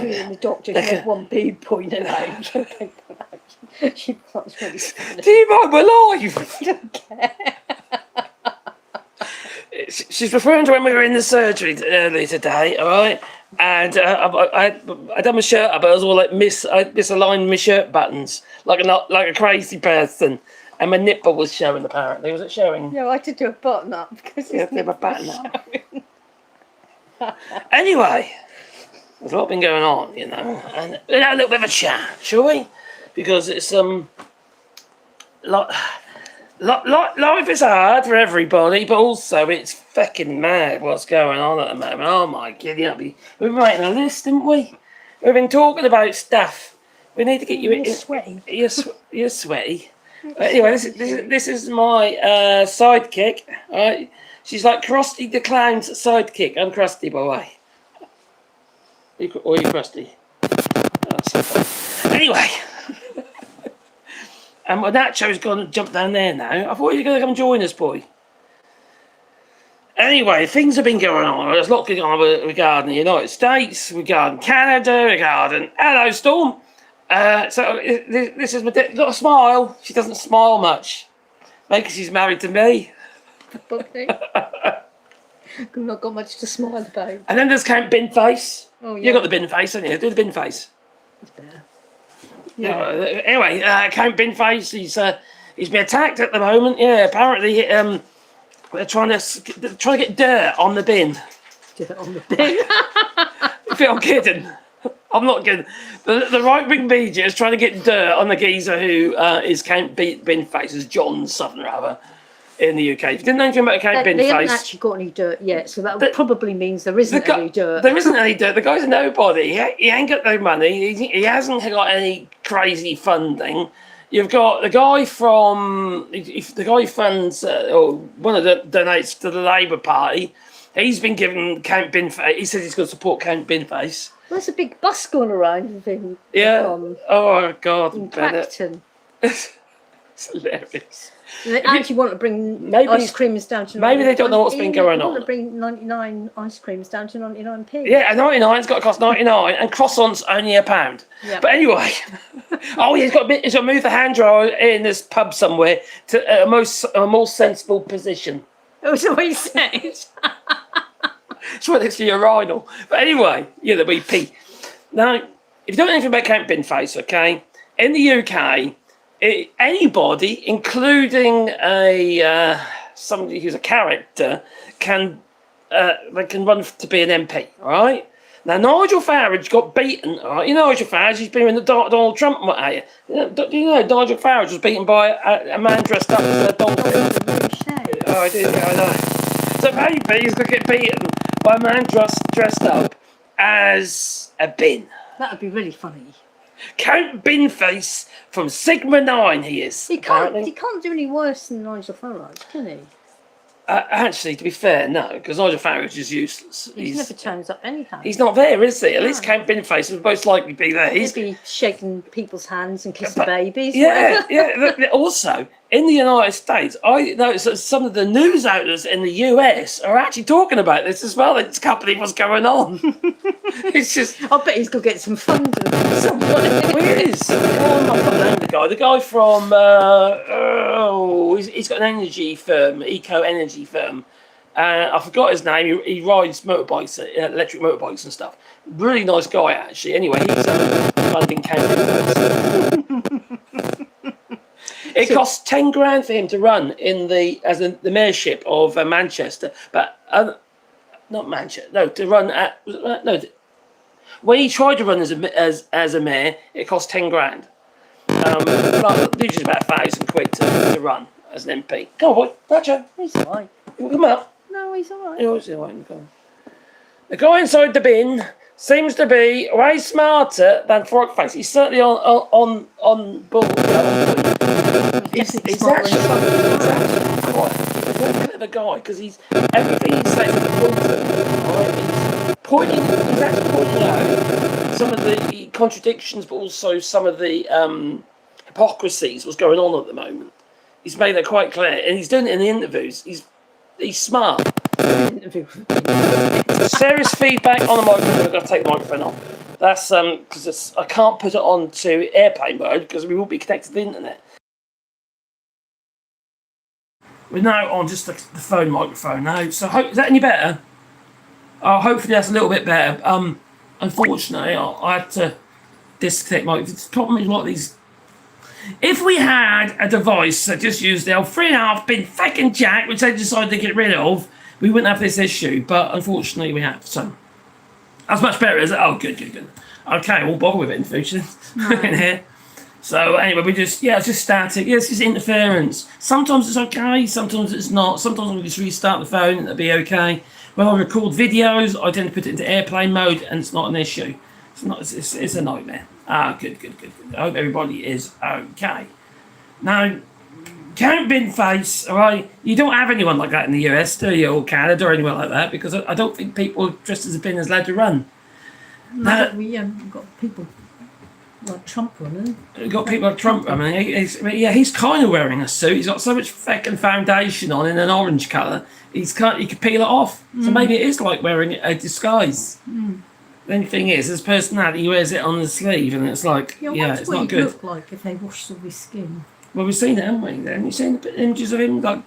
And the doctor had one bee pointed out. She thought it was really funny. Do you mind my life? I don't care. She's referring to when we were in the surgery earlier today, all right? And I done my shirt up, but I was all like I misaligned my shirt buttons like a crazy person, and my nipple was showing. Apparently, was it showing? No, I had to do a button up because Yeah, my button up. Anyway, there's a lot been going on, you know, and we'll have a little bit of a chat, shall we? Because it's life is hard for everybody, but also it's fucking mad what's going on at the moment. Oh my god, we've been writing a list, didn't we? We've been talking about stuff. We need to get you in. Sweaty. You're sweaty. Anyway, this is my sidekick. All right, she's like Krusty the Clown's sidekick. I'm Krusty, by the way. Or you Krusty? Anyway. And Nacho's gone and jumped down there now. I thought you were going to come join us, boy. Anyway, things have been going on. There's a lot going on regarding the United States, regarding Canada, regarding... Hello, Storm. So this is my... Got a smile. She doesn't smile much. Maybe because she's married to me. I've not got much to smile about. And then there's Count Bin Face. Oh, yeah. You got the bin face, haven't you? Do the bin face. It's better. Yeah. Anyway, Count Bin Face, he's been attacked at the moment. Yeah, apparently they're trying to get dirt on the bin. Dirt on the bin. If I'm kidding, I'm not kidding. The right-wing media is trying to get dirt on the geezer who is Count Bin Face, is John something or other in the UK. If you didn't know anything about Count Bin Face, they haven't actually got any dirt yet, so that probably means there isn't any dirt. There isn't any dirt. The guy's a nobody. He ain't got no money. He hasn't got any crazy funding. You've got the guy from the guy who funds or one of the donates to the Labour Party. He's been given Count Bin Face. He says he's going to support Count Bin Face. Well, there's a big bus going around. Thing. Yeah. Oh God, in Bennett. Clacton. It's hilarious. They actually want to bring ice creams down to... Maybe they don't know what's been going on. They want to bring 99 ice creams down to 99p. Yeah, and 99's got to cost 99, and croissants only £1. Yeah. But anyway, he's got to move the hand dryer in this pub somewhere to a more sensible position. That's what he said. It's right next to your urinal. But anyway, the BP. Now, if you don't know anything about Count Bin Face, okay, in the UK... anybody, including somebody who's a character, can run to be an MP. All right. Now Nigel Farage got beaten. All right. You know Nigel Farage. He's been in the Donald Trump. Do you know Nigel Farage was beaten by a man dressed up as a donkey? Oh, I did. I know. So maybe he's going to get beaten by a man dressed up as a bin. That would be really funny. Count Bin Face from Sigma 9 he is. He can't do any worse than Nigel Farage, can he? Actually, to be fair, no, because Nigel Farage is useless. He never turns up anyhow. He's not there, is he? At least Count Bin Face would most likely be there. He'd be shaking people's hands and kissing babies. Yeah, yeah. Also, in the United States, I noticed that some of the news outlets in the US are actually talking about this as well. It's company what's going on. It's just... I bet he's going to get some funding from somewhere. He is. Oh, I'm not knowing the guy. The guy from... he's got an energy firm, eco-energy firm. I forgot his name. He rides motorbikes, electric motorbikes and stuff. Really nice guy, actually. Anyway, he's funding Canada. It costs 10 grand for him to run in the mayorship of Manchester, but not Manchester. No, to run at when he tried to run as a mayor, it cost 10 grand. Usually about £1,000 to run as an MP. Come on, boy, Nacho. He's all right. You come up. No, he's all right. He's all right. The guy inside the bin seems to be way smarter than Frogface. He's certainly on board. He's actually quite a bit of a guy because everything he says is important. He's actually pointing out some of the contradictions, but also some of the hypocrisies what's going on at the moment. He's made that quite clear, and he's doing it in the interviews. He's smart. Serious feedback on the microphone. I've got to take the microphone off. That's because I can't put it on to airplane mode because we won't be connected to the internet. We're now on just the phone microphone now. So is that any better? Oh, hopefully that's a little bit better. Unfortunately, I had to disconnect my. The problem is a lot of these. If we had a device that just used the old 3.5 pin fucking jack, which they decided to get rid of, we wouldn't have this issue. But unfortunately, we have. So that's much better, is it? Oh, good. Okay, we'll bother with it in the future. In here. So anyway, it's just static. Yeah, it's just interference. Sometimes it's okay, sometimes it's not. Sometimes we just restart the phone and it'll be okay. When I record videos, I tend to put it into airplane mode and it's not an issue. It's a nightmare. Good. I hope everybody is okay. Now, Count Bin Face, all right, you don't have anyone like that in the US, do you, or Canada or anywhere like that, because I don't think people dressed as a bin is allowed to run. No, we haven't got people like Trump running. We've got people like Trump running. He's kind of wearing a suit. He's got so much fucking foundation on in an orange colour. He could peel it off. So maybe it is like wearing a disguise. The only thing is, his personality, he wears it on the sleeve, and it's like, it's not good. Look like if they washed all his skin. Well, we've seen it, haven't we? Then you've seen the images of him, like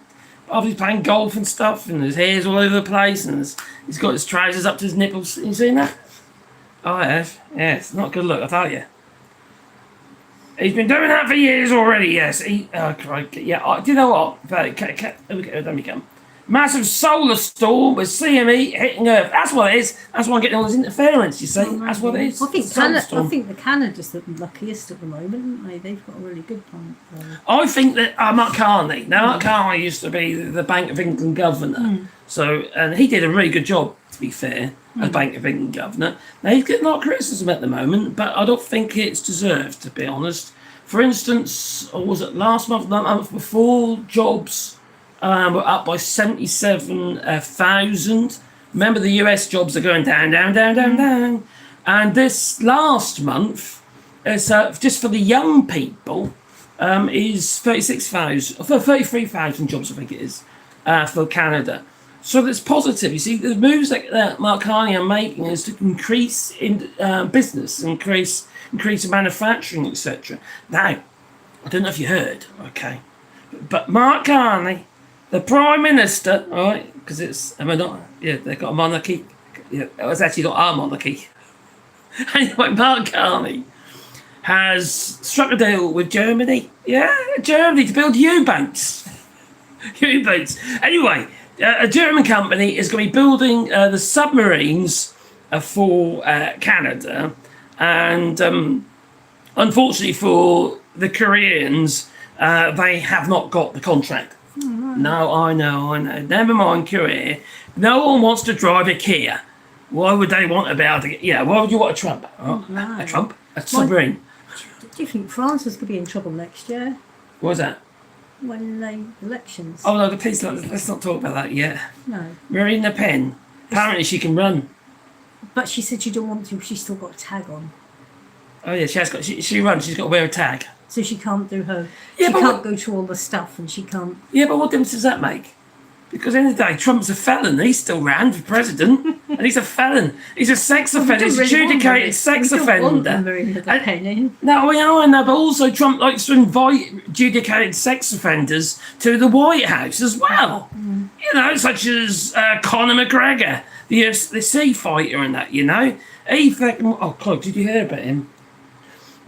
after he's playing golf and stuff, and his hair's all over the place, and he's got his trousers up to his nipples. You seen that? Oh, I have. Yeah, it's not a good look, I tell you. He's been doing that for years already, yes. Crikey. Yeah, do you know what? Let me come. Massive solar storm with CME hitting Earth. That's what it is. That's why I'm getting all this interference, you see. That's what it is. I think the Canada's the luckiest at the moment, aren't they? They've got a really good plant. I think that Mark Carney. Now, Mark Carney used to be the Bank of England governor. So, and he did a really good job, to be fair, as Bank of England governor. Now, he's getting a lot of criticism at the moment, but I don't think it's deserved, to be honest. For instance, or was it last month, the month before, jobs were up by 77,000. Remember, the US jobs are going down. And this last month, just for the young people, is 33,000 jobs, I think it is, for Canada. So that's positive. You see, the moves that Mark Carney are making is to increase in business, increase in manufacturing, etc. Now, I don't know if you heard, okay, but Mark Carney, the Prime Minister, all right, because they've got a monarchy. Yeah, it's actually not our monarchy. Anyway, Mark Carney has struck a deal with Germany. Yeah, Germany to build U-boats. U-boats. Anyway, a German company is going to be building the submarines for Canada, and unfortunately for the Koreans, they have not got the contract. No, I know. Never mind Korea. No one wants to drive a Kia. Why would they want about it? Yeah, why would you want a Trump? A Trump? A submarine? Do you think France is going to be in trouble next year? What's that? When they elections. Oh no, please let's not talk about that yet. No. Marine Le Pen. Apparently she can run. But she said she don't want to. She's still got a tag on. Oh yeah, she runs. She's got to wear a tag. So she can't do her. Yeah, she can't go to all the stuff, and she can't. Yeah, but what difference does that make? Because at the end of the day, Trump's a felon. He still ran for president, and he's a felon. He's a sex offender. He's a adjudicated sex offender. No, I know, but also Trump likes to invite adjudicated sex offenders to the White House as well. You know, such as Conor McGregor, the UFC fighter, and that. You know, he's did you hear about him?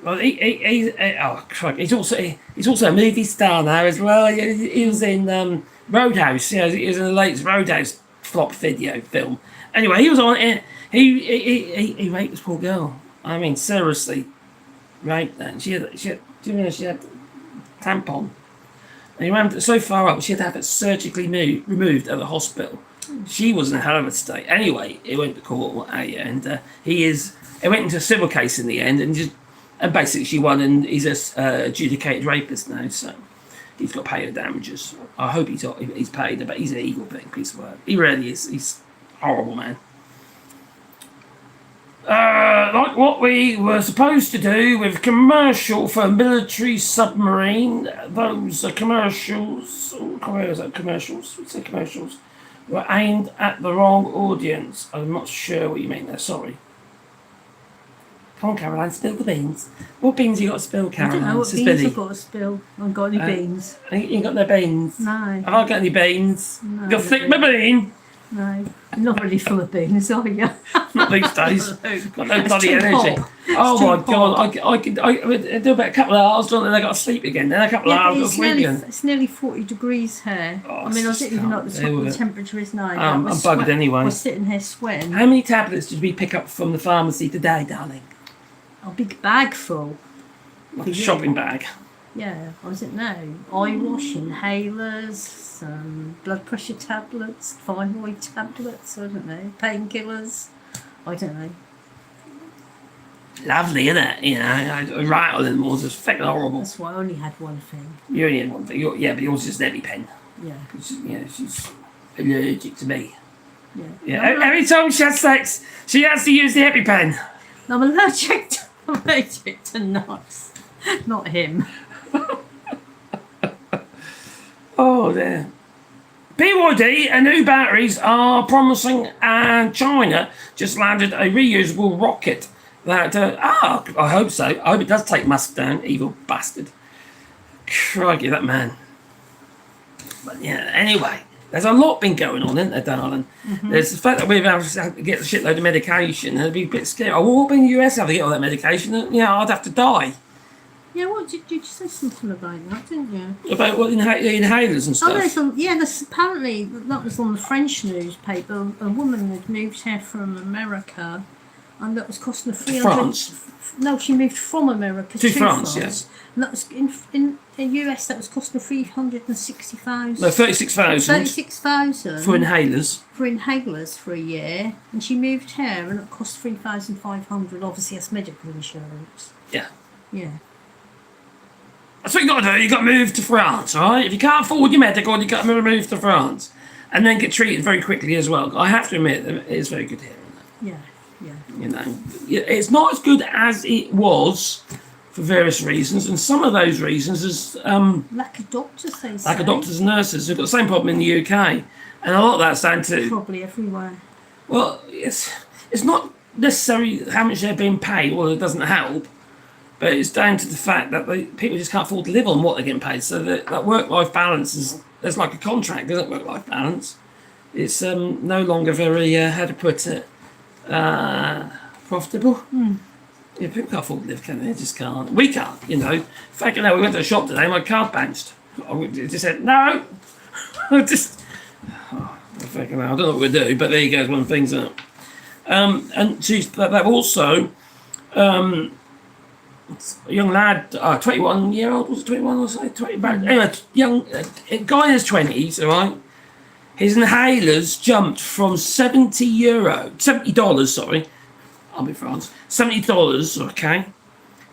Well, he's also a movie star now as well. He was in Roadhouse. Yeah, he was in the latest Roadhouse flop video film. Anyway, he was on it. He raped this poor girl. I mean, seriously, raped that. She had tampon. And he ran so far up, she had to have it surgically removed at the hospital. She was in a hell of a state. Anyway, it went to court, and it went into a civil case in the end, and basically she won, and he's a adjudicated rapist now, so he's got to pay her damages. I hope he's paid, but he's an evil piece of work. He really is. He's a horrible man. Like what we were supposed to do with commercial for a military submarine, those commercials, where is that, commercials? What's the commercials? Were aimed at the wrong audience. I'm not sure what you mean there, sorry. Come on, Caroline, spill the beans. What beans you got to spill, I Caroline? don't know what Says beans Billy. I've got to spill. I haven't got any beans. You ain't got no beans. No. Have I got any beans? No, You'll thick my bean. No. You're not really full of beans, are you? Not these days. Got no bloody too energy. hot. Oh It's too my god! I do about a couple of hours, don't I? Then I got to sleep again. Then a couple of Yeah, hours, but got to sleep again. it's nearly 40 degrees here. Oh, I mean, I just don't even know what the can't top deal of with the it. temperature is now. I'm buggered anyway. We're sitting here sweating. How many tablets did we pick up from the pharmacy today, darling? A big bag full. Like a shopping bag. Yeah, I don't know. Eye wash, inhalers, blood pressure tablets, thyroid tablets, I don't know, painkillers. I don't know. Lovely, isn't it? You know, I rattle in the was just fucking horrible. That's why I only had one thing. You only had one thing. Yeah, but yours is an EpiPen. Yeah. She's allergic to me. Yeah. Yeah. Every time she has sex, she has to use the EpiPen. I'm allergic to nuts. Not him. Oh dear. BYD and new batteries are promising, and China just landed a reusable rocket that, I hope so. I hope it does take Musk down, evil bastard. Crikey, that man. But yeah, anyway, there's a lot been going on, isn't there, darling? Mm-hmm. There's the fact that we've had to get a shitload of medication, and it'd be a bit scary. Oh, what in the US have to get all that medication? I'd have to die. Yeah, what did you say something about that, didn't you? About what inhalers and stuff. There's apparently that was on the French newspaper. A woman had moved here from America, and that was costing her 300. France. No, she moved from America to France. Yes. And that was in the US. That was costing her 360,000. No, 36,000. 36,000 for inhalers. For inhalers for a year, and she moved here, and it cost 3,500. Obviously, that's medical insurance. Yeah. Yeah. That's what you got to do. You got to move to France, all right? If you can't afford your medical, you got to move to France, and then get treated very quickly as well. I have to admit, it is very good here. Yeah, yeah. You know, it's not as good as it was for various reasons, and some of those reasons is lack of doctors. They say. lack of doctors and nurses. We've got the same problem in the UK, and a lot of that's down to Probably everywhere. well, it's not necessarily how much they're being paid. Well, it doesn't help. But it's down to the fact that people just can't afford to live on what they're getting paid. So that work-life balance there's like a contract, isn't it? Work-life balance. It's no longer very, how to put it, profitable. Yeah, people can't afford to live, can they? They just can't. We can't, you know. In fact, we went to the shop today, my card bounced. I just said, no. I don't know what we'll do, but there you go, one thing's up. And they've also... a young lad, 21-year-old, was it 21 or so? 20, anyway, young guy in his 20s, all right? His inhalers jumped from $70, sorry. I'll be France. $70, okay,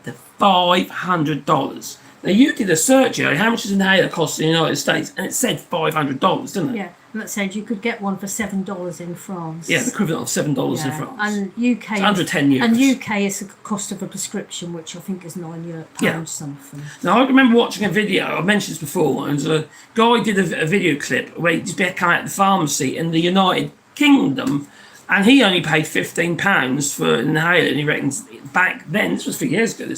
to $500. Now, you did a search here, how much does an inhaler cost in the United States? And it said $500, didn't it? Yeah, and that said you could get one for $7 in France. Yeah, the equivalent of $7 in Yeah, France. and UK It's under 10 euros. And UK is the cost of a prescription, which I think is £9 something. Now, I remember watching a video, I've mentioned this before, and a guy did a video clip where he just came out of the pharmacy in the United Kingdom, and he only paid £15 for an inhaler, and he reckons back then, this was a few years ago, it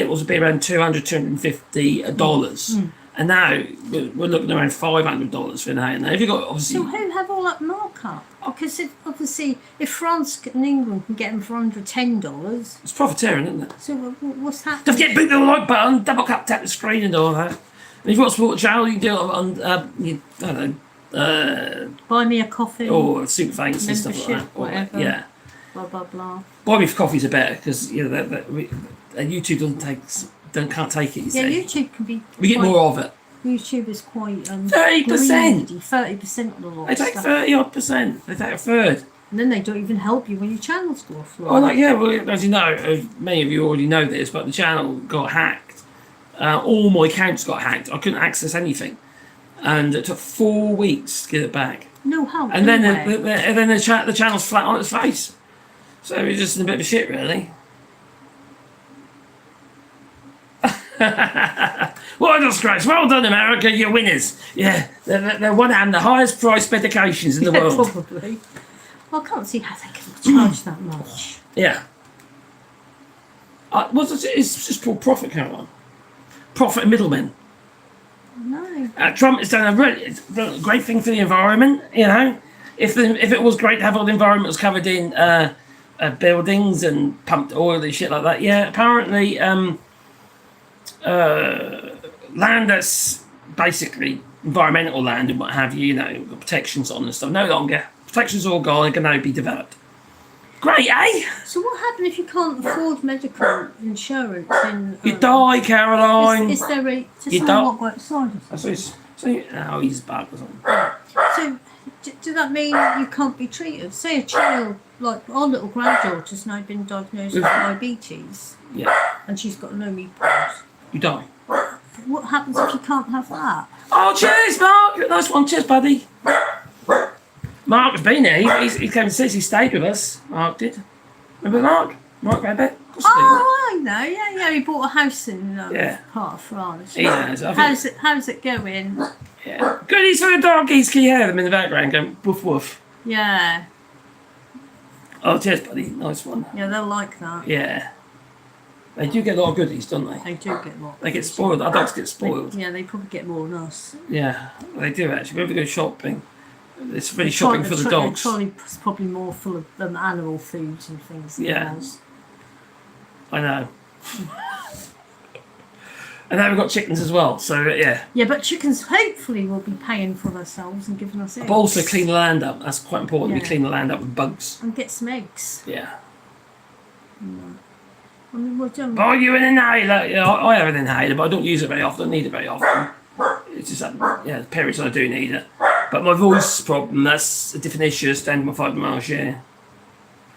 was around $200, $250. And now we're looking around $500 for an inhaler. Now, if you've got obviously. So who have all that markup? Because obviously, if France and England can get them for under $10, it's profiteering, isn't it? so what's happening? Don't forget, beat the like button, double tap the screen, and all that. And if you've got a sport channel, you can do it on, I don't know, Buy me a coffee. or super thanks and stuff like that. Whatever. Yeah. Blah blah blah. Buy me coffees are better because YouTube can't take it. You Yeah, see. YouTube can be. We get more of it. YouTube is quite 30%. 30% of the lot. They take 30%. They take a third. And then they don't even help you when your channels go offline. Oh, well, as you know, many of you already know this, but the channel got hacked. All my accounts got hacked. I couldn't access anything, and it took 4 weeks to get it back. No help. And then the channel's flat on its face. So it's just in a bit of shit, really. What a disgrace. Well done, America. You're winners. Yeah, they're one hand the highest priced medications in the world. Probably. Well, I can't see how they can charge that much. Yeah. It's just called profit, Caroline. Profit and middlemen. No. Trump has done it's done a great thing for the environment. You know, if it was great to have all the environment was covered in buildings and pumped oil and shit like that. Yeah, apparently land that's basically environmental land and what have you, you know, got protections on and stuff. No longer. Protections all gone and can now be developed. Great, eh? So what happens if you can't afford medical insurance? You die, Caroline. Is there a... Does You someone don't- walk outside or something? Oh, he's bad or something. So, does that mean you can't be treated? Say a child, like our little granddaughter's now been diagnosed with diabetes, Yeah, and she's got no meatballs. you die. What happens if you can't have that? Oh, cheers, Mark. Nice one. Cheers, buddy. Mark's been here. He came and says he stayed with us. Mark did. Remember Mark? Mark Rabbit? Of course Oh, I know. Yeah. He bought a house in Yeah. part of France. He has. I think- How's it going? Yeah. Goodies for the doggies. Can you hear them in the background going woof woof? Yeah. Oh, cheers, buddy. Nice one. Yeah, they'll like that. Yeah. They do get a lot of goodies, don't they? They do get more. They get spoiled. Our dogs get spoiled. Yeah, they probably get more than us. Yeah, they do actually. Whenever we go shopping, it's really shopping for the dogs. The trolley's probably more full of animal foods and things than Yeah. ours. I know. And now we've got chickens as well, so yeah. Yeah, but chickens hopefully will be paying for themselves and giving us eggs. But also clean the land up. That's quite important. We Yeah. clean the land up with bugs. And get some eggs. Yeah. I mean, we're done. Buy you an inhaler. Yeah, I have an inhaler, but I don't use it very often. I don't need it very often. It's just that, yeah, periods I do need it. But my voice problem, that's a different issue. Stand my fibromyalgia.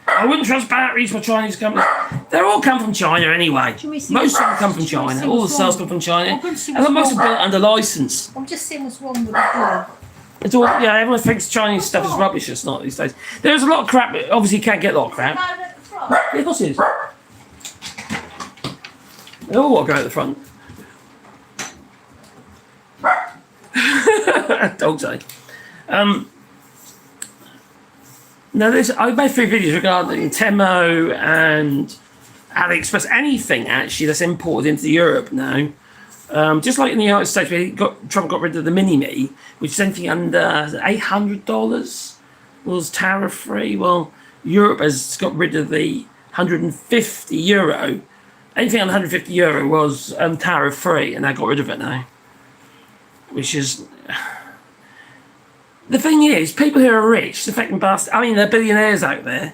I wouldn't trust batteries for Chinese companies. They all come from China anyway. Should we see Most of them what's- come from should we China. see All the what's cells wrong? come from China. I'm gonna see And most what's of wrong. them under license. I'm just seeing what's wrong with the door. It's all, yeah, everyone thinks Chinese stuff is rubbish. It's not these days. There's a lot of crap. Obviously, you can't get a lot of crap. Down at the front. Yeah, of course it is. They all want to go at the front. Dogs, eh? Now, I made 3 videos regarding Temo and AliExpress. Anything actually that's imported into Europe now. Just like in the United States, where Trump got rid of the mini me, which is anything under $800 was tariff free. Well, Europe has got rid of the €150. Anything under €150 was tariff free, and they got rid of it now. Which is. The thing is, people who are rich, the fucking bastard, I mean, they're billionaires out there,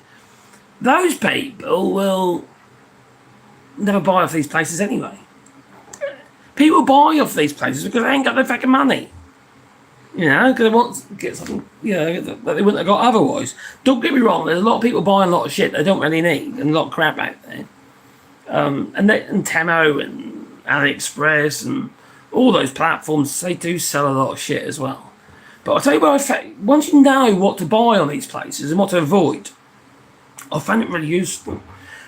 those people will never buy off these places anyway. People buy off these places because they ain't got no fucking money. You know, because they want to get something, you know, that they wouldn't have got otherwise. Don't get me wrong, there's a lot of people buying a lot of shit they don't really need, and a lot of crap out there. And Temo and AliExpress and all those platforms, they do sell a lot of shit as well. But I'll tell you what, once you know what to buy on these places and what to avoid, I find it really useful.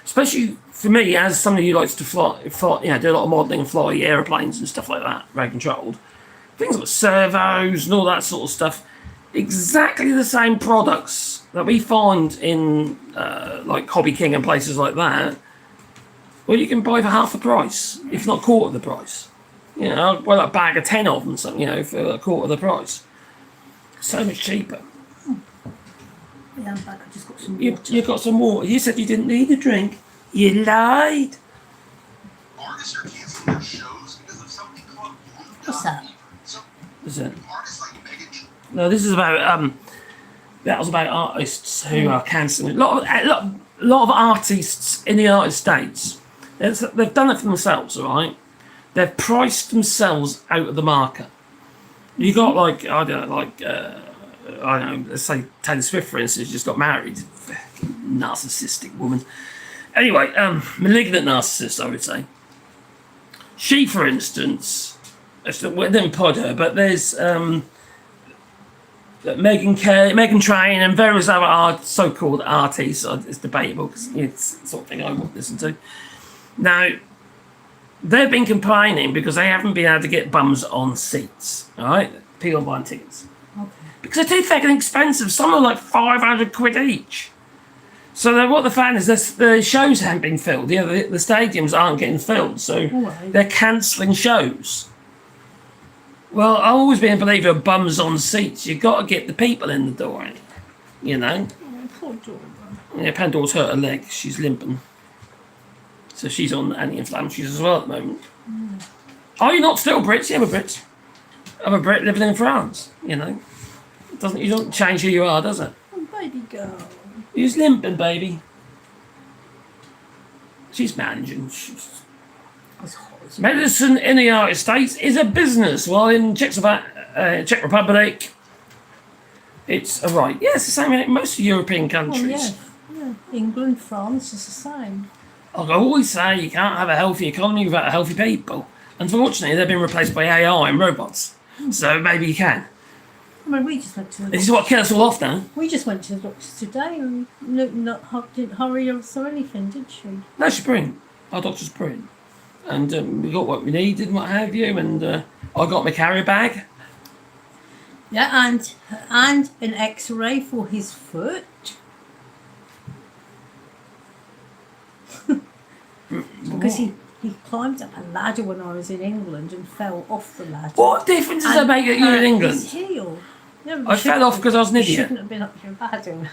Especially for me, as somebody who likes to fly, you know, do a lot of modelling and fly aeroplanes and stuff like that, very controlled. Things like servos and all that sort of stuff. Exactly the same products that we find in like Hobby King and places like that. Well, you can buy for half the price, if not quarter of the price. You know, buy like a bag of 10 of them, something, you know, for a quarter of the price. So much cheaper. Yeah, I'm back. I just got some You water. got some water. You said you didn't need a drink. You lied. Artists are canceling their shows because of something called What's that? Is it? artists like Megan. No, this is about that was about artists who are cancelling. A lot of artists in the United States. They've done it for themselves, all right. They've priced themselves out of the market. You got like I don't know, let's say Taylor Swift, for instance, just got married. Narcissistic woman. Anyway, malignant narcissist, I would say. She, for instance, we didn't pod her, but there's Meghan Train and various other so-called artists. It's debatable because it's the sort of thing I won't listen to. Now, they've been complaining because they haven't been able to get bums on seats. All right, people buying tickets Okay. because they're too fucking expensive. Some are like £500 each. So what the fan is, the shows haven't been filled. The stadiums aren't getting filled, so they're cancelling shows. Well, I've always been a believer of bums on seats. You've got to get the people in the door, you know. Oh, poor Dora. Yeah, Pandora's hurt her leg. She's limping. So she's on anti-inflammatories as well at the moment. Are you not still Brits? Yeah, I'm a Brit. I'm a Brit living in France, you know. It doesn't change who you are, does it? Oh, baby girl. She's limping, baby. She's managing. It's hot. Medicine in the United States is a business, while in Czech Republic, it's a right. Yeah, it's the same in most European countries. Yeah. England, France is the same. Like I always say, you can't have a healthy economy without healthy people. Unfortunately, they've been replaced by AI and robots. So maybe you can. I mean, we just went to the This is what kills us all off now. We just went to the doctors today and didn't hurry us or anything, did she? No, she's brilliant. Our doctor's brilliant. And we got what we needed and what have you. And I got my carrier bag. Yeah, and an X-ray for his foot. Because he climbed up a ladder when I was in England and fell off the ladder. What difference does it make that you're in England? His heel. No, I fell off because I was an you idiot. shouldn't have been up your ladder.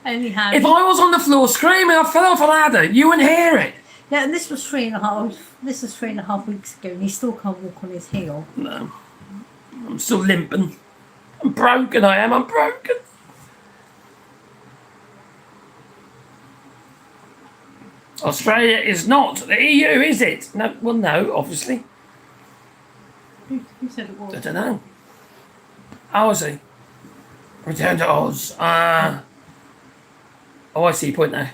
Anyhow. If I was on the floor screaming, I fell off a ladder, you wouldn't hear it. Yeah, and this was 3.5 weeks ago, and he still can't walk on his heel. No. I'm still limping. I'm broken, I'm broken. Australia is not the EU, is it? No, well, no, obviously. Who said it was? I don't know. How was he? Return to Oz. I see your point now.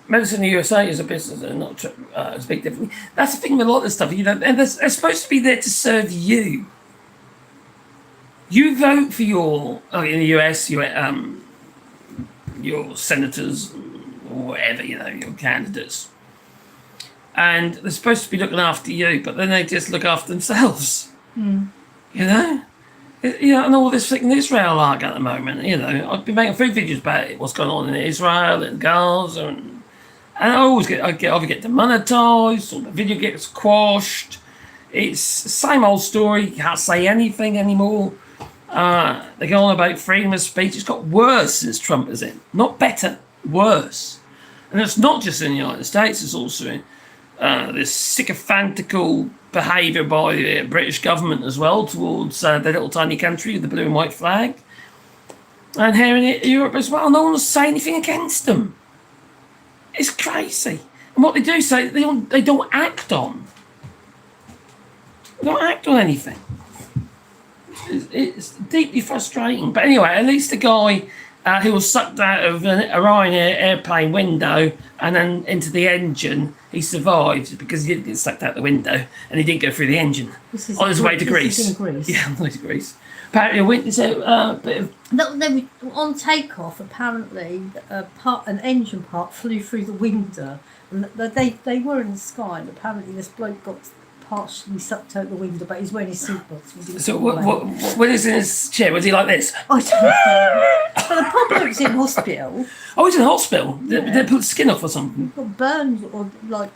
Medicine in the USA is a business and not speak differently. That's the thing with a lot of this stuff, you know, and they're supposed to be there to serve you. You vote for in the US, your senators or whatever, you know, your candidates. And they're supposed to be looking after you, but then they just look after themselves. You know? And all this thing in Israel like at the moment, you know, I've been making 3 videos about it, what's going on in Israel and Gaza, and I always either get demonetized or the video gets quashed. It's the same old story. You can't say anything anymore. They go on about freedom of speech. It's got worse since Trump is in. Not better, worse. And it's not just in the United States, it's also in this sycophantical behaviour by the British government as well towards their little tiny country with the blue and white flag. And here in Europe as well, no one will say anything against them. It's crazy. And what they do say, they don't act on. They don't act on anything. It's deeply frustrating. But anyway, at least the guy who was sucked out of a Ryanair airplane window and then into the engine, he survived because he didn't get sucked out the window and he didn't go through the engine on his way to Greece. This is in Greece. Yeah, on the way to Greece. Apparently, a witness bit of... They were on takeoff. Apparently, an engine part flew through the window, and they were in the sky. And apparently, this bloke got partially sucked out the window, but he's wearing his seatbelt. So what is in his chair? Was he like this? I don't know. But the poor bloke's in hospital. Oh, he's in hospital. They put the skin off or something. Got burns or like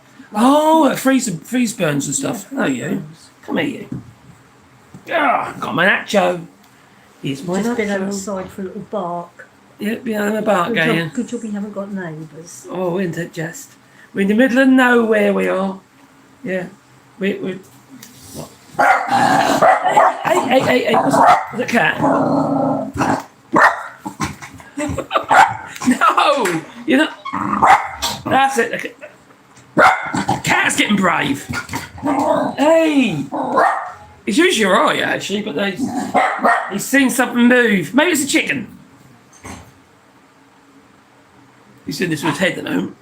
freeze burns and stuff. Yeah, Oh, you. Come here, you. Got my nacho. Here's my just been nacho. outside for a little bark. Yep, behind the bark again. Good job we haven't got neighbours. Oh, isn't it just? We're in the middle of nowhere, we are. Yeah. We're what? Hey, what's that? Is it a cat? No! You're not. That's it. Okay. Cat's getting brave. Hey! He's usually alright, actually, but he's seen something move. Maybe it's a chicken. He's doing this with his head at the moment.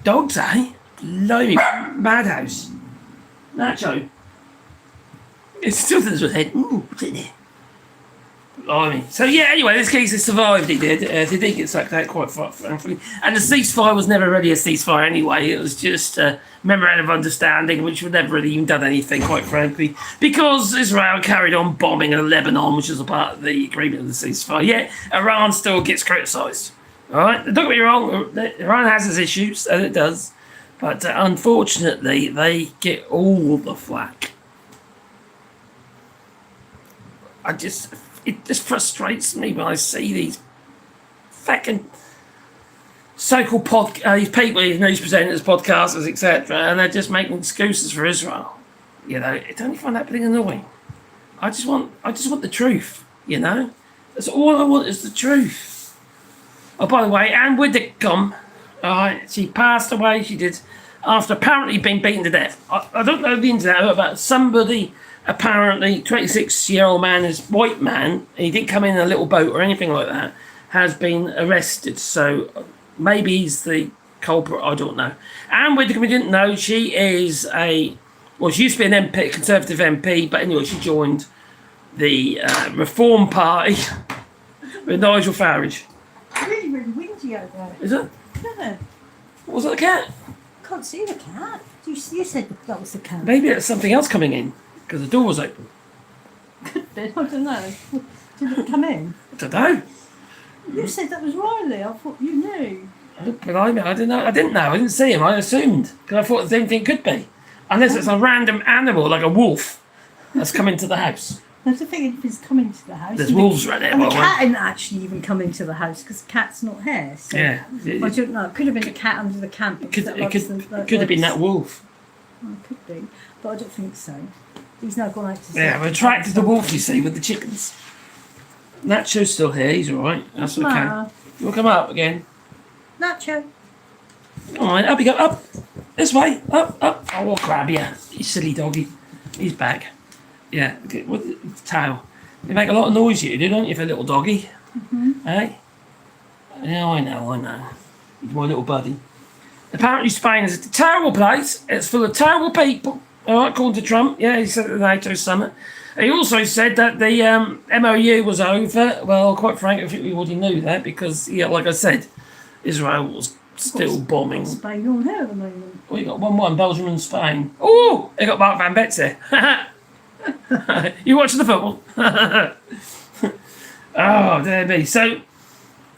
Dogs, eh? Blimey, madhouse. Nacho. It's still doing this with his head. Ooh, what's in there? Blimey. So yeah, anyway, this case has survived. He did. He did get sucked out quite far, frankly. And the ceasefire was never really a ceasefire anyway. It was just a memorandum of understanding, which would never really even done anything, quite frankly, because Israel carried on bombing Lebanon, which was a part of the agreement of the ceasefire. Yet Iran still gets criticised. All right, don't get me wrong. Iran has its issues, and it does, but unfortunately, they get all the flack. It just frustrates me when I see these fucking so-called these people, these news presenters, podcasters, etc., and they're just making excuses for Israel. You know, don't you find that pretty annoying? I just want the truth. You know, that's all I want is the truth. Oh, by the way, Anne Widdecombe, all right, she passed away. She did after apparently being beaten to death. I don't know the internet about somebody. Apparently, 26-year-old man is white man. He didn't come in a little boat or anything like that. Has been arrested. So maybe he's the culprit. I don't know. And we didn't know she is she used to be an MP, Conservative MP, but anyway, she joined the Reform Party with Nigel Farage. It's really, really windy out there. Is it? Yeah. What was that, the cat? Can't see the cat. You said that was the cat. Maybe it's something else coming in because the door was open. Could be. I don't know. Did it come in? I don't know. You said that was Riley. I thought you knew. Blimey, I didn't know. I didn't see him. I assumed because I thought the same thing could be, unless it's a random animal like a wolf that's come into the house. There's a thing if it's coming to the house. There's wolves right there. And the cat didn't actually even come into the house because the cat's not here. So Yeah. I don't know. It could have been a cat under the camp. It could have been that wolf. Oh, it could be, but I don't think so. He's now gone out to. Yeah, we attracted the wolf, you see, with the chickens. Nacho's still here. He's all right. That's okay. You want to come up again? Nacho. All right, up you go. Up. This way. Up. I'll grab you. You silly doggy. He's back. Yeah, with the tail. You make a lot of noise, you do, don't you, for a little doggy? Mm-hmm. Hey? Yeah, I know. He's my little buddy. Apparently Spain is a terrible place. It's full of terrible people. All right, according to Trump. Yeah, he said at the NATO summit. He also said that the MOU was over. Well, quite frankly, I think we already knew that because, yeah, like I said, Israel was still bombing. Spain on here at the moment. Well, you got 1-1, Belgium and Spain. Oh, they got Mark Van Betze. You watching the football? Oh, dear me. So,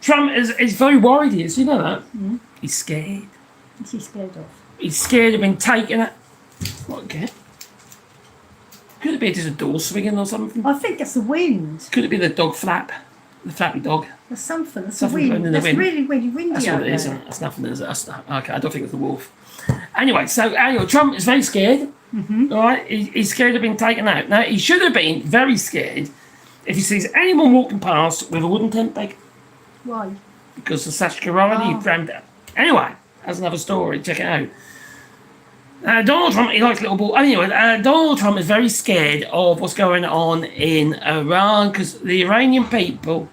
Trump is very worried, he is. You know that? Mm-hmm. He's scared. What's he scared of? He's scared of being taken at. What, again? Could it be just a door swinging or something? I think that's the wind. Could it be the dog flap? The flappy dog? There's something. That's Something the wind. in the That's wind. really, really windy That's out what it is. there. That's nothing. Okay, I don't think it's the wolf. Anyway, Trump is very scared. Mm-hmm. All right, he's scared of being taken out. Now, he should have been very scared if he sees anyone walking past with a wooden tent peg. Why? Because the Sashkarani Oh. crammed it. Anyway, that's another story. Check it out. Donald Trump, he likes little ball. Anyway, Donald Trump is very scared of what's going on in Iran because the Iranian people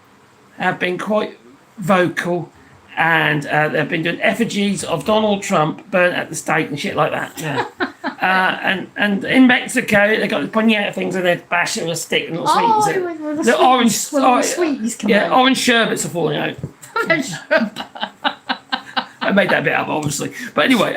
have been quite vocal and they've been doing effigies of Donald Trump burnt at the stake and shit like that. Yeah. And in Mexico, they got the pointy things and they're bashing with a stick and little sweets. The orange, the sweeties come out. orange sherbets are falling out. I made that bit up, obviously. But anyway,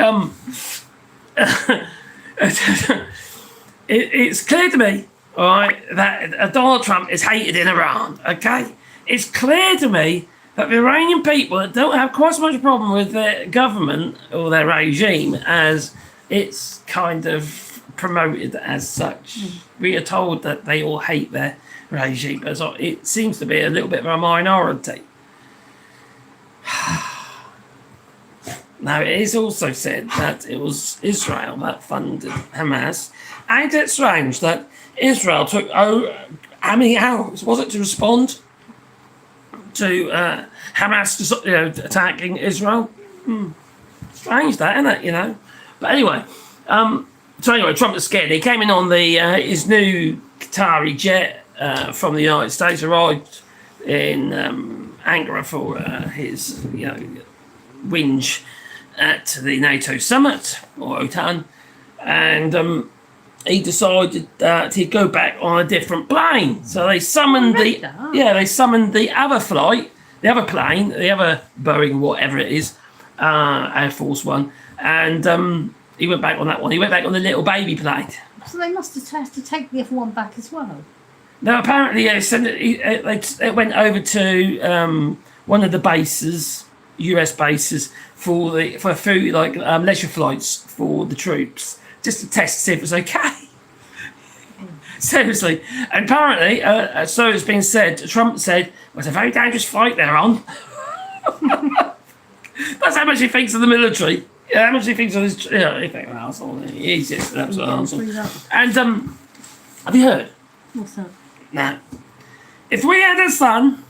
it's clear to me, all right, that Donald Trump is hated in Iran. Okay, it's clear to me that the Iranian people don't have quite so much problem with their government or their regime as it's kind of promoted as such. We are told that they all hate their regime, but it seems to be a little bit of a minority. Now, it is also said that it was Israel that funded Hamas. Ain't it strange that Israel took, how many hours was it to respond to Hamas attacking Israel? Strange that, isn't it, But anyway, Trump is scared. He came in on his new Qatari jet from the United States, arrived in Ankara for his, whinge at the NATO summit, or OTAN, and he decided that he'd go back on a different plane. So they summoned they summoned the other flight, the other plane, the other Boeing, whatever it is, Air Force One, and he went back on that one. He went back on the little baby plane. So they must have had to take the other one back as well. No, apparently it went over to one of the bases, US bases, for food, like leisure flights for the troops, just to test to see if it was okay. Seriously. And apparently, so it's been said, Trump said, well, it's a very dangerous flight they're on. That's how much he thinks of the military. Yeah, how much he thinks of his... Yeah, he thinks of an arsehole. He's just an absolute arsehole. And, have you heard? What's that? No. If we had a son,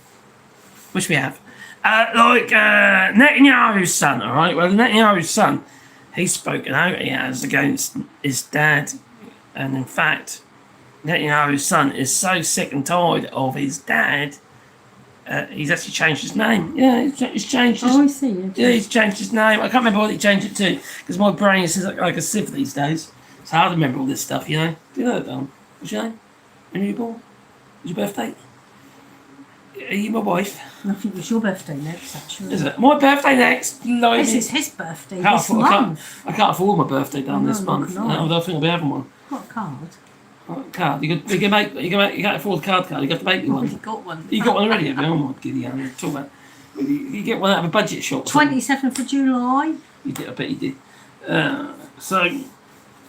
which we have, like Netanyahu's son, all right? Well, Netanyahu's son, he's spoken out, he has, against his dad. And in fact, Netanyahu's son is so sick and tired of his dad, he's actually changed his name. Yeah, he's changed his... Oh, I see. Okay. Yeah, he's changed his name. I can't remember what he changed it to, because my brain is like a sieve these days. It's hard to remember all this stuff, you know? Do you know that, Don? What's your name? When were you born? Was your birthday? Are you my wife? I think it's your birthday next, actually. Is it? My birthday next? This is his birthday this month. I can't afford my birthday done this No, month. no. I don't think I'll be having one. What card? What card? You can't afford a card. You have to make me I've one. already got one. You got one already, have you? Oh my giddy, I'm talking about. You get one out of a budget shop. 27th of July. You did, I bet you did. So,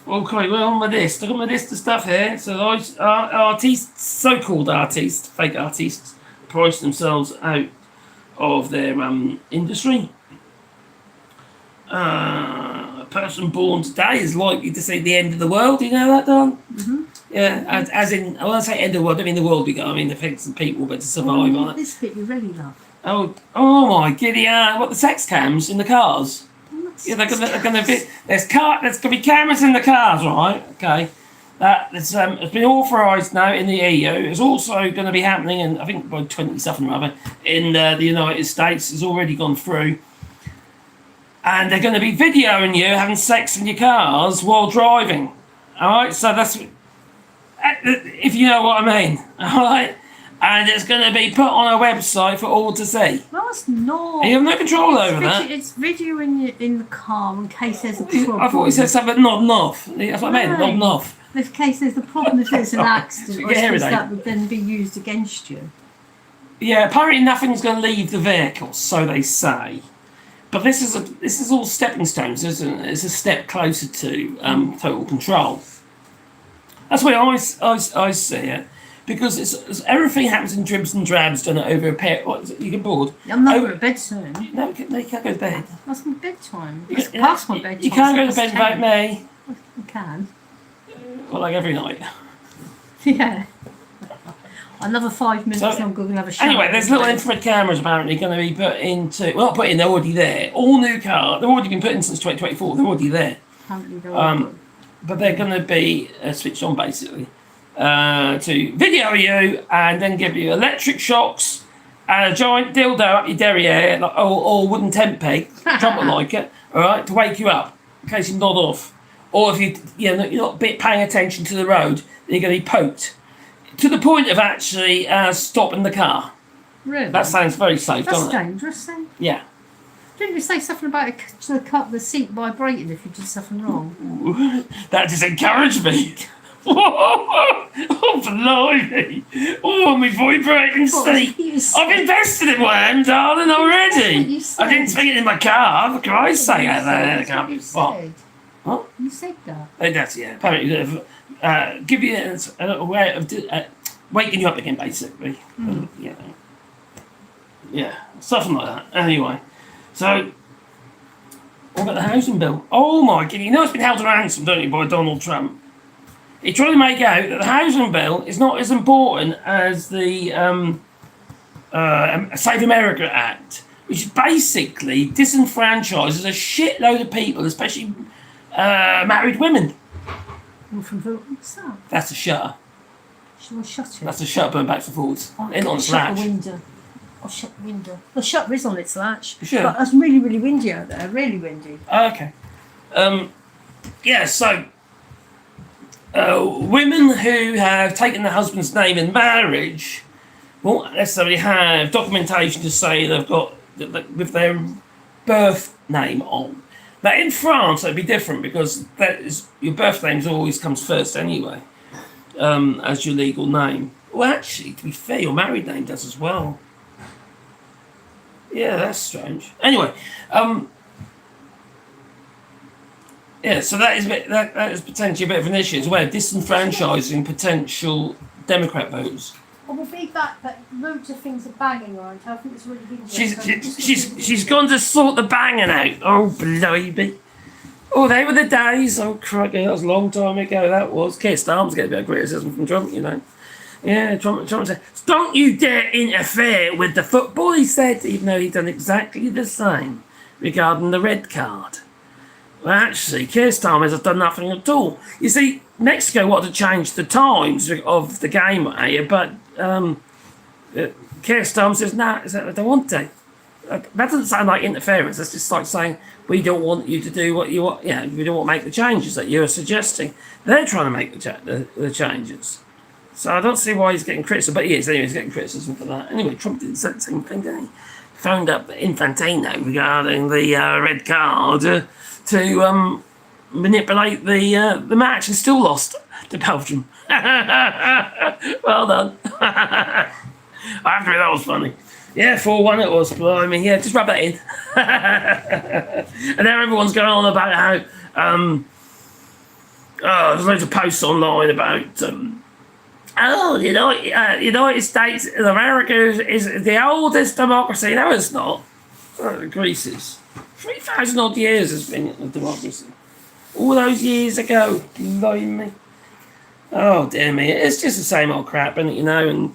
okay, well, on my list, I've got my list of stuff here. So, artists, so-called artists, fake artists, price themselves out of their industry. A person born today is likely to see the end of the world. Do you know that, Don? Mm-hmm. Yeah, as in, when I say end of the world, I don't mean the world we go. I mean the things and people, but to survive on it. This bit you really love. Oh my giddy! What, the sex cams in the cars? Yeah, they're gonna be. There's gonna be cameras in the cars, right? Okay, it's been authorised now in the EU. It's also going to be happening in, I think, by 20 something or other in the United States. It's already gone through, and they're going to be videoing you having sex in your cars while driving. All right, so that's if you know what I mean. All right. And it's going to be put on a website for all to see. No, it's not. And you have no control over that. It's video in the car in case there's a problem. I thought he said something nodding off. That's what I meant, nodding off. In case there's a problem, if it's an accident, Yeah, that would then be used against you. Yeah, apparently nothing's going to leave the vehicle, so they say. But this is all stepping stones, isn't it? It's a step closer to total control. That's the way I see it. Because it's everything happens in dribs and drabs done over a pair. What is it? You get bored? I'm not going to bed soon. No, you can't go to bed. That's my bedtime. It's past my bedtime. You can't go to bed without me. I can. Well, like every night. Yeah. Another 5 minutes and I'm going to have a shower. Anyway, there's little infrared cameras apparently going to be put into... Well, not put in, they're already there. All new cars. They've already been put in since 2024. They're already there. Apparently they're but they're going to be switched on, basically. To video you and then give you electric shocks and a giant dildo up your derriere, like, or wooden tent peg, Trump would like it, all right, to wake you up in case you nod off. Or if you're not paying attention to the road, then you're going to be poked to the point of actually stopping the car. Really? That sounds very safe, doesn't it? That's dangerous, then. Yeah. Didn't you say something about the seat vibrating if you did something wrong? That just encouraged me. Oh, blimey. Oh, my vibrating seat. I've invested in one, darling, already. I didn't speak it in my car, for Christ's sake. What? You said that. That's, yeah. Apparently, give you a little way of waking you up again, basically. Yeah, something like that. Anyway, so, what about the housing bill? Oh, my God. You know it's been held to ransom, don't you, by Donald Trump? He tried to make out that the housing bill is not as important as the Save America Act, which basically disenfranchises a shitload of people, especially married women. What's that? That's a shutter. Shall I shut it? That's a shutter going back and forwards. In on its shut latch. the window. I'll shut the window. The shutter is on its latch. Sure. But it's really, really windy out there. Really windy. Okay. Yeah, so... Women who have taken their husband's name in marriage won't necessarily have documentation to say they've got with their birth name on. Now in France that'd be different because that is your birth name always comes first anyway, as your legal name. Well, actually, to be fair, your married name does as well. Yeah, that's strange. Anyway, yeah, so that is that is potentially a bit of an issue as well, disenfranchising potential Democrat voters. I will be back, but loads of things are banging around. I think it's really interesting. She's gone to sort the banging out. Oh, blimey. Oh, they were the days. Oh, crikey, that was a long time ago. That was. Keir Starmer's getting a bit of criticism from Trump, you know. Yeah, Trump said, "Don't you dare interfere with the football," he said, even though he'd done exactly the same regarding the red card. Well, actually, Keir Starmer has done nothing at all. You see, Mexico wanted to change the times of the game here, but Keir Starmer says, "No, I don't want to." That doesn't sound like interference. That's just like saying, "We don't want you to do what you want. Yeah, we don't want to make the changes that you're suggesting." They're trying to make the changes. So I don't see why he's getting criticism, but he is. Anyway, he's getting criticism for that. Anyway, Trump did the same thing, didn't he? Phoned up Infantino regarding the red card to manipulate the match and still lost to Belgium. Well done. I have to admit, that was funny. Yeah, 4-1 it was. But I mean, yeah, just rub that in. And now everyone's going on about how there's loads of posts online about United States of America is the oldest democracy. No, it's not. Greece is. 3,000 odd years has been a democracy. All those years ago. Blimey. Oh, dear me. It's just the same old crap, isn't it, you know? And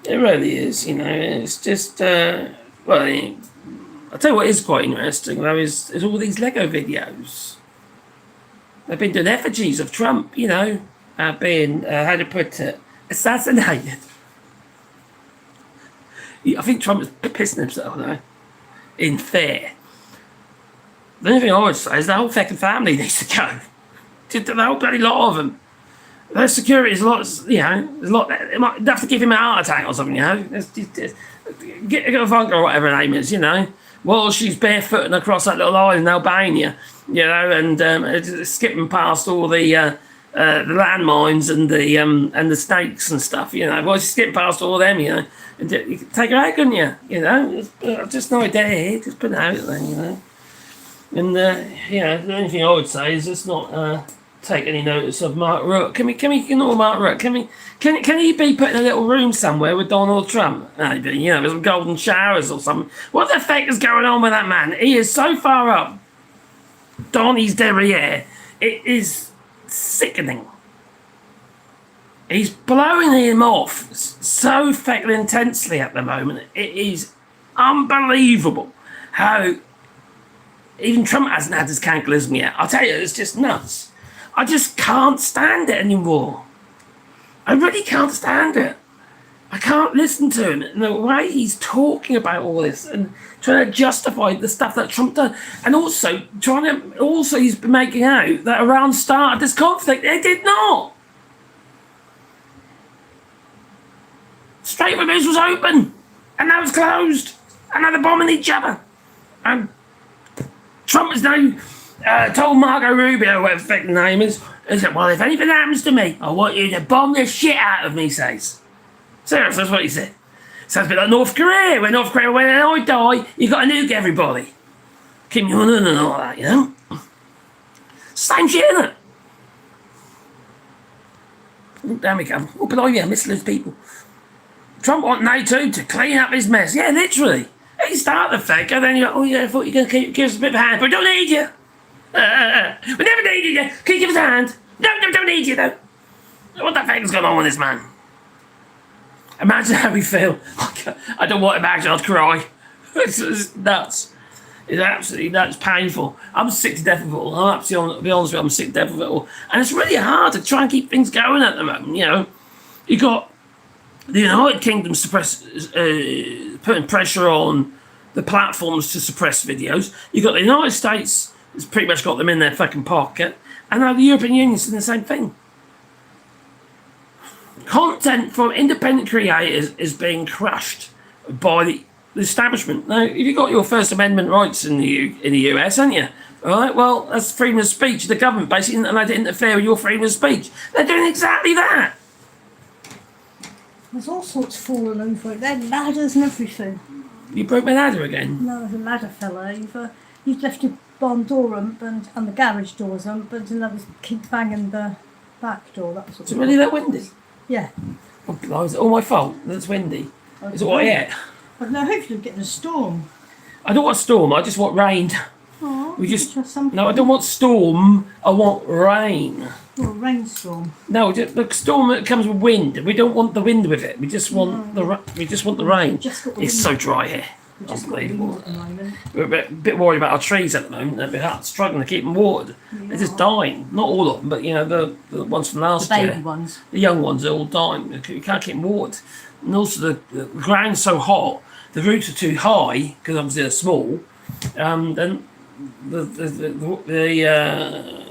it really is, you know. It's just, I'll tell you what is quite interesting, though, is all these Lego videos. They've been doing effigies of Trump, you know, being, how to put it, assassinated. I think Trump is pissing himself, though. In fair. The only thing I would say is the whole fucking family needs to go. Just the whole bloody lot of them. Their security is a lot, you know, there's a lot. It might have to give him a heart attack or something, you know. Get a Ivanka or whatever her name is, you know. While she's barefooting across that little island in Albania, you know, and skipping past all the landmines and the snakes and stuff, you know. Well, she's skipping past all them, you know. And you could take her out, couldn't you? You know, just no idea here, just put it out there, you know. And yeah, the only thing I would say is let's not take any notice of Mark Rutte. Can we ignore Mark Rutte? Can he be put in a little room somewhere with Donald Trump? Maybe, you know, with some golden showers or something. What the fuck is going on with that man? He is so far up Donny's derriere. It is sickening. He's blowing him off so fucking intensely at the moment. It is unbelievable how even Trump hasn't had his cataclysm yet. I'll tell you, it's just nuts. I just can't stand it anymore. I really can't stand it. I can't listen to him and the way he's talking about all this and trying to justify the stuff that Trump done, and also he's been making out that Iran started this conflict. It did not. Strait of Hormuz was open, and now it's closed, and now they're bombing each other. And Trump has now told Marco Rubio, whatever the fuck the name is, said, well, if anything happens to me, I want you to bomb the shit out of me, he says. Seriously, that's what he said. Sounds a bit like North Korea, where North Korea, when I die, you've got to nuke everybody. Kim Jong-un and all that, you know? Same shit, isn't it? Oh, down we go. Oh, but I miss those people. Trump want NATO to clean up his mess. Yeah, literally. He start the fake, and then you go, oh yeah, I thought you were going to give us a bit of a hand, but we don't need you. We never needed you. Can you give us a hand? No, don't need you though. What the fuck is going on with this man? Imagine how we feel. I don't want to imagine, I'd cry. It's nuts. It's absolutely nuts, painful. I'm sick to death of it all. I'll be honest with you, I'm sick to death of it all. And it's really hard to try and keep things going at the moment, you know. You got the United Kingdom putting pressure on the platforms to suppress videos. You got the United States has pretty much got them in their fucking pocket. And now the European Union's doing the same thing. Content from independent creators is being crushed by the establishment. Now, you've got your First Amendment rights in the US, haven't you? All right, well, that's freedom of speech. The government basically isn't allowed to interfere with your freedom of speech. They're doing exactly that. There's all sorts falling over it. There are ladders and everything. You broke my ladder again. No, there's a ladder fell over. You've left your barn door open and the garage doors open, and that was keep banging the back door. That was what Is it really that windy? Yeah. Oh, is it all my fault? That's windy. Is it what I ate? But no, hopefully we're getting a storm. I don't want storm. I just want rain. Oh, We just no. I don't want storm. I want rain. Or a rainstorm. No, the storm that comes with wind. We don't want the wind with it. We just want the rain. Just got the It's so dry here. We've just got the wind at the moment. We're a bit worried about our trees at the moment. They're a bit struggling to keep them watered. They're just dying. Not all of them, but you know the ones from last The baby year. ones. The young ones are all dying. You can't keep them watered. And also the ground's so hot. The roots are too high because obviously they're small. Then the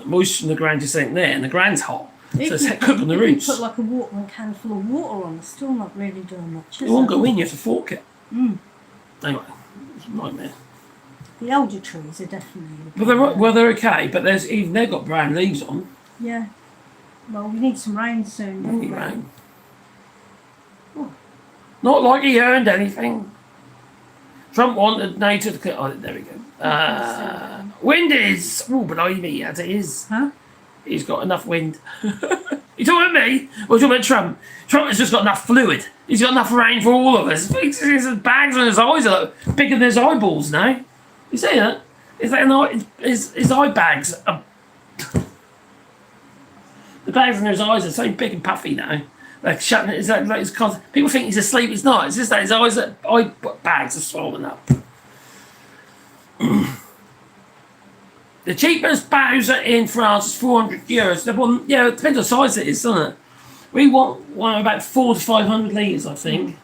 moisture in the ground just ain't there, and the ground's hot. So it's cooking the roots. You put like a watering can full of water on, it's still not really doing much. It won't go in. You have to fork it. Mm. Anyway, it's a nightmare. The elder trees are definitely. They're okay, but even they've got brown leaves on. Yeah. Well, we need some rain soon. Don't we? Rain. Not like he earned anything. Trump wanted NATO to... Oh, there we go. Wind is... Oh, blimey, as it is. Huh? He's got enough wind. You talking about me? Or you talking about Trump? Trump has just got enough fluid. He's got enough rain for all of us. His bags on his eyes are like bigger than his eyeballs now. You see that? Is that his eye bags are... The bags on his eyes are so big and puffy now. Like shutting it, people think he's asleep. It's not. It's just that his eye bags are swollen up. The cheapest Bowser in France is €400. The one, yeah, it depends on size it is, doesn't it? We want one about 400 to 500 litres, I think,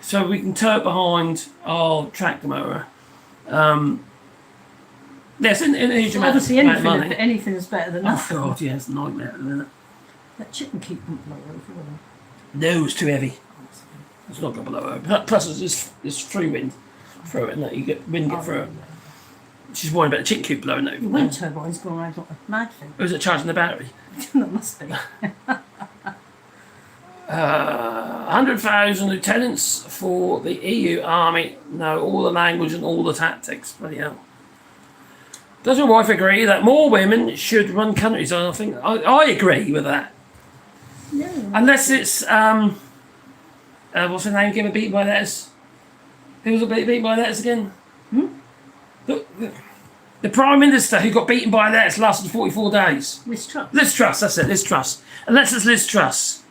so we can tow it behind our tractor motor. Yes, in a huge amount Obviously, of money. anything is better than Oh nothing. God, yeah, it's a nightmare, isn't it? That chicken coop won't blow over, will it? No, it's too heavy. It's not going to blow over. Plus, there's free wind through it, and that you get wind get through it. She's worried about the chicken coop blowing over. The wind turbine's going around like a mad thing. Or is it charging the battery? That must be. 100,000 lieutenants for the EU army know all the language and all the tactics. Bloody hell. Does your wife agree that more women should run countries? I think I agree with that. Yeah. Unless it's what's her name? Given beaten by letters. Who was beaten by letters again? The Prime Minister who got beaten by letters lasted 44 days. Liz Truss. Liz Truss, that's it. Liz Truss. Unless it's Liz Truss.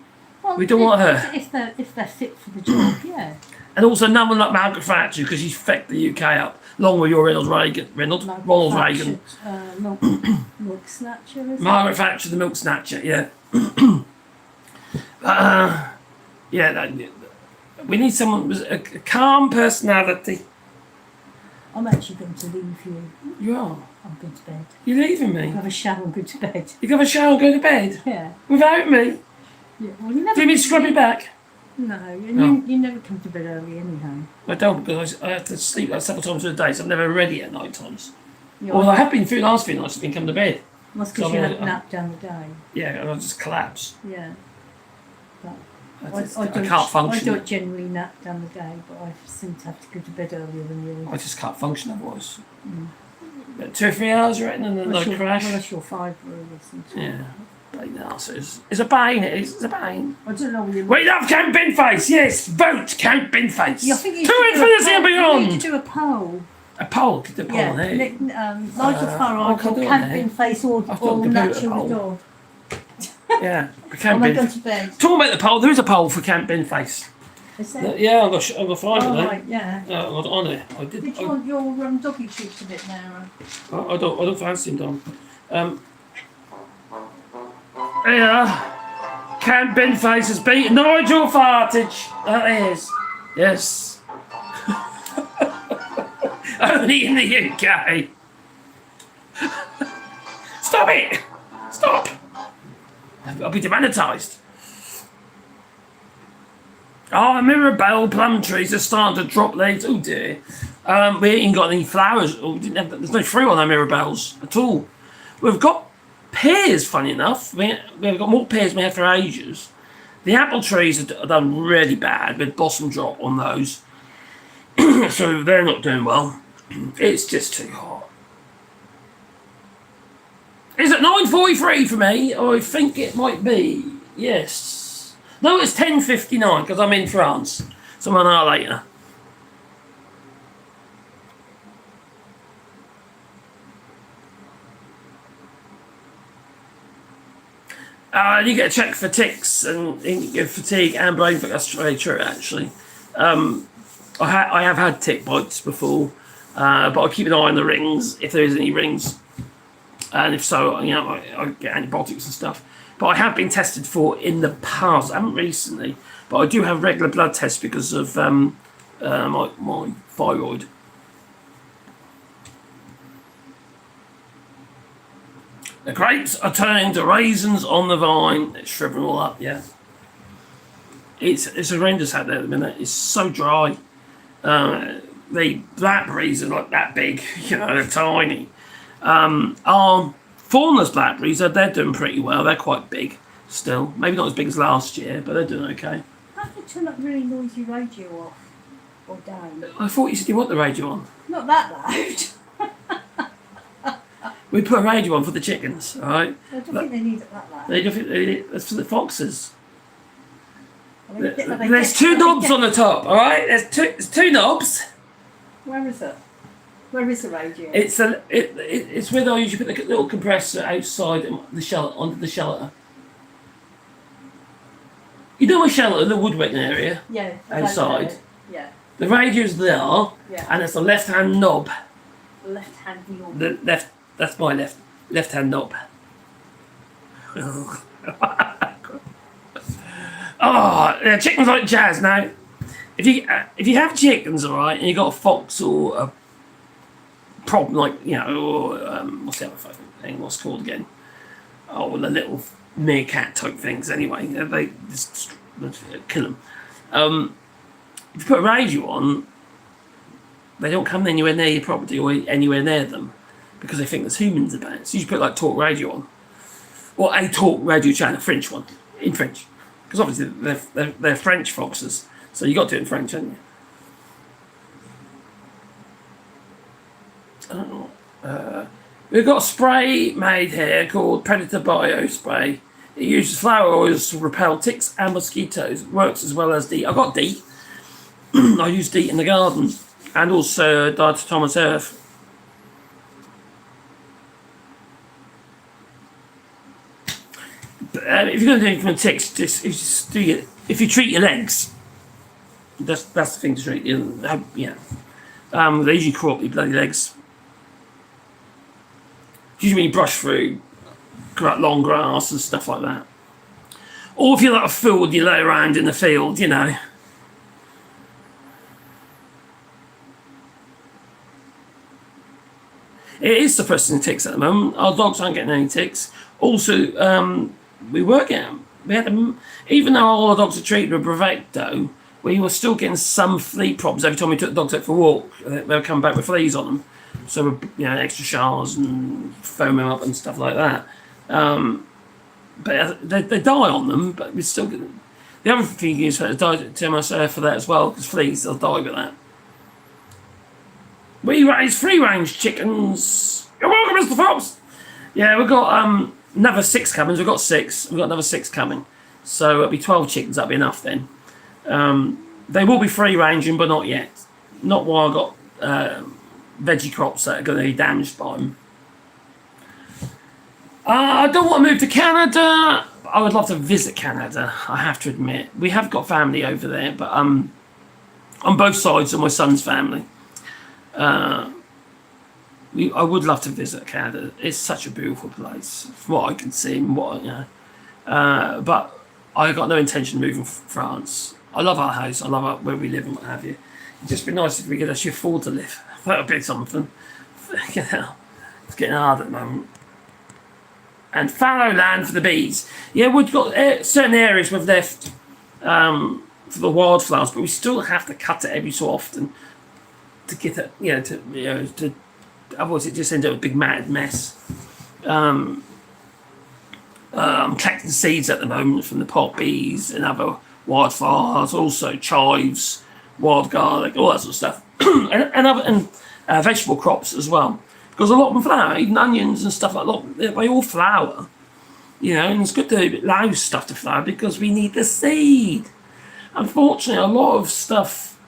Well, We don't want her. If they're fit for the job, yeah. And also no one like Margaret Thatcher because she's fecked the UK up. Along with your Ronald Reagan. Ronald Reagan. Milk snatcher, is Margaret Thatcher, the milk snatcher, yeah. We need someone with a calm personality. I'm actually going to leave you. You are? I'm going to bed. You're leaving me? Have a shower and go to bed. You can have a shower and go to bed? Yeah. Without me? Yeah. Well, you never. Do you mean scrub your back? No, and No. you never come to bed early anyhow. I don't, because I have to sleep like several times a day, so I'm never ready at night times. You Well, I have been through the last few nights, I've been coming to bed. That's because so you I'm had a gonna- nap down the day. Yeah, and I just collapse. Yeah. But I can't function. I don't generally nap down the day, but I seem to have to go to bed earlier than you. I just can't function otherwise. About 2 or 3 hours, I reckon, and then I crash. Unless you're fibre or something. Yeah. Bloody arse, it's a pain, it is. It's a pain. I don't know whether you... We love Count Binface, yes! Vote Count Binface! Yeah, I think you to should do infinity and You beyond! need to do a poll. A poll? Could do a poll on Yeah. it. Nigel Farage can't or do it Camp there. in Face or I've got to do a Natural poll. Dog. Yeah. Am Count I going Binface. to bed? Talking about the poll, there is a poll for Count Binface. Is there? Yeah, I've got to find it Oh, there. right, yeah. I've got it on it. I did. Did you want your doggy treats a bit now? I don't fancy him, Dom. Yeah. Count Binface has beaten Nigel Farage. That is. Yes. Only in the UK. Stop it! Stop! I'll be demonetised. Oh, Mirabelle plum trees are starting to drop leaves. Oh dear. We ain't got any flowers. Oh, there's no fruit on our Mirabelles at all. We've got pears, funny enough. We've got more pears than we have for ages. The apple trees are done really bad with blossom drop on those. So they're not doing well. It's just too hot. Is it 9:43 for me? I think it might be. Yes. No, it's 10:59 because I'm in France. So an hour later. You get checked for ticks and you get fatigue and brain fog. That's very true, actually. I have had tick bites before, but I keep an eye on the rings if there is any rings, and if so, I get antibiotics and stuff. But I have been tested for in the past. I haven't recently, but I do have regular blood tests because of my thyroid. The grapes are turning to raisins on the vine. It's shriveling all up, yeah. It's horrendous out there at the minute. It's so dry. The blackberries are like that big, they're tiny. Our thornless blackberries, they're doing pretty well. They're quite big still. Maybe not as big as last year, but they're doing okay. How do you turn that really noisy radio off or down? I thought you said you want the radio on. Not that loud. We put a radio on for the chickens, all right? I don't think they need it that loud. That's for the foxes. Well, There's two knobs on the top, all right? There's two knobs. Where is it? Where is the radio? It's where I usually put the little compressor outside the shelter, under the shelter. You know my shelter, the woodworking area? Yeah. Outside. Yeah. The radio's there, Yeah. and it's the left-hand knob. Left hand knob. That's my left-hand knob. Oh, yeah, chickens like jazz. Now, if you have chickens, all right, and you got a fox or a problem like what's the other fucking thing? What's it called again? Oh, well, the little meerkat type things. Anyway, they just kill them. If you put a radio on, they don't come anywhere near your property or anywhere near them because they think there's humans about. So you put like talk radio on, or a talk radio channel, French one, in French, because obviously they're French foxes, so you got to do it in French, haven't you? We've got a spray made here called Predator Bio Spray. It uses flower oils to repel ticks and mosquitoes. It works as well as DEET. I've got DEET. I use DEET in the garden and also diatomaceous earth. If you're going to do anything with ticks, if you treat your legs, that's the thing to treat. They usually crawl up your bloody legs. Usually when you brush through long grass and stuff like that. Or if you're like a fool, you lay around in the field, It is suppressing ticks at the moment. Our dogs aren't getting any ticks. Also, we were getting, even though all our dogs are treated with Bravecto, we were still getting some flea problems every time we took the dogs out for a walk. They were coming back with fleas on them. So, extra showers and foam them up and stuff like that. But they die on them, but we still get them. The other thing is diatomaceous for that as well, because fleas, they'll die with that. We raise free-range chickens. You're welcome, Mr. Fox. Yeah, we've got another 6 coming. We've got 6. We've got another 6 coming. So it'll be 12 chickens. That'll be enough then. They will be free-ranging, but not yet. Not while I've got veggie crops that are going to be damaged by them. I don't want to move to Canada. I would love to visit Canada, I have to admit. We have got family over there, but on both sides of my son's family. I would love to visit Canada. It's such a beautiful place, from what I can see and but I got no intention of moving to France. I love our house. I love where we live and what have you. It'd just be nice if we could actually afford to live. That would be something. It's getting hard at the moment. and fallow land for the bees. Yeah, we've got certain areas we've left for the wildflowers, but we still have to cut it every so often to get it, to otherwise it just ends up a big mad mess. I'm collecting seeds at the moment from the poppies and other wildflowers, also chives, wild garlic, all that sort of stuff, and vegetable crops as well. Because a lot of them flower, even onions and stuff like that, they all flower. And it's good to allow stuff to flower because we need the seed. Unfortunately, a lot of stuff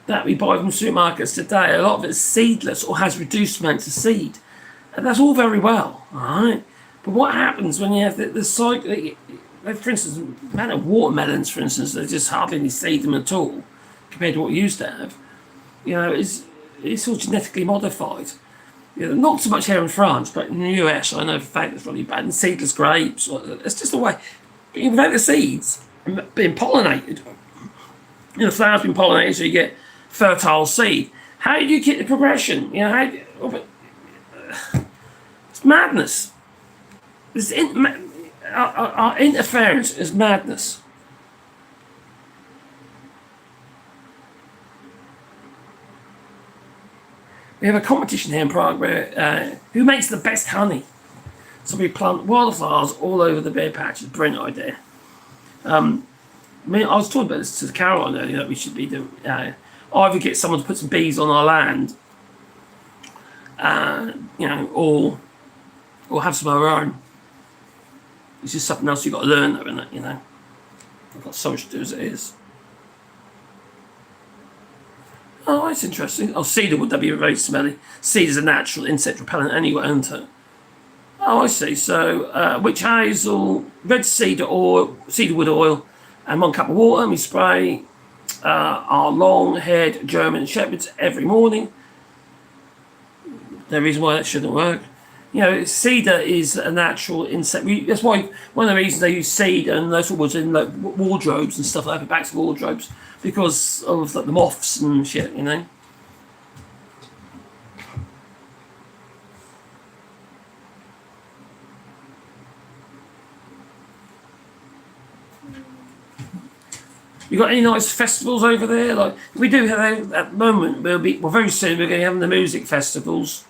that we buy from supermarkets today, a lot of it's seedless or has reduced amounts of seed. And that's all very well, all right? But what happens when you have the cycle, for instance, the amount of watermelons, for instance, they just hardly any seed them at all compared to what we used to have. It's all genetically modified. Not so much here in France, but in the US, I know for a fact it's really bad. And seedless grapes, it's just the way. But without the seeds being pollinated, the flowers being pollinated, so you get fertile seed. How do you get the progression? It's madness. Our interference is madness. We have a competition here in Prague where who makes the best honey. So we plant wildflowers all over the beer patches. Brilliant idea. I was talking about this to Caroline earlier that we should be doing. Either get someone to put some bees on our land, or have some of our own. It's just something else you've got to learn, though, isn't it? I've got so much to do as it is. Oh, that's interesting. Oh, cedarwood, that'd be very smelly. Cedar's a natural insect repellent anyway, isn't it? Oh, I see. So, witch hazel, red cedar oil, cedarwood oil, and 1 cup of water. And we spray our long-haired German shepherds every morning. No reason why that shouldn't work. Cedar is a natural insect. That's why one of the reasons they use cedar and those was in wardrobes and stuff like that, backs of wardrobes, because of the moths and shit. You got any nice festivals over there? Like we do have at the moment. Very soon we're going to be having the music festivals.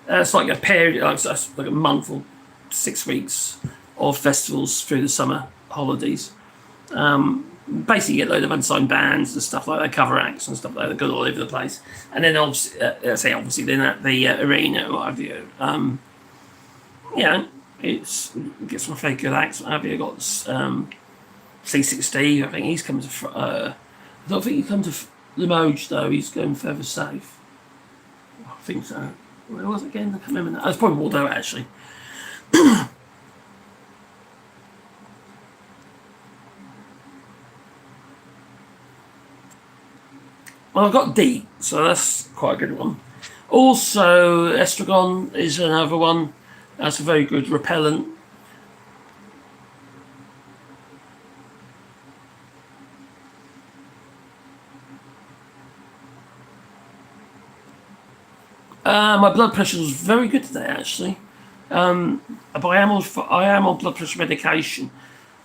It's like a period, like a month or 6 weeks of festivals through the summer holidays. Basically, you get a load of unsigned bands and stuff like that, cover acts and stuff like that, go all over the place. And then obviously, then at the arena, what have you. It gets some very good acts. What have you got? C6 Steve, I think he's coming to. I don't think he's come to Limoges though. He's going further south. I think so. Where was it again? I can't remember that. It's probably Bordeaux actually. Well, I've got D, so that's quite a good one. Also, estragon is another one. That's a very good repellent. My blood pressure was very good today, actually. But I am on blood pressure medication.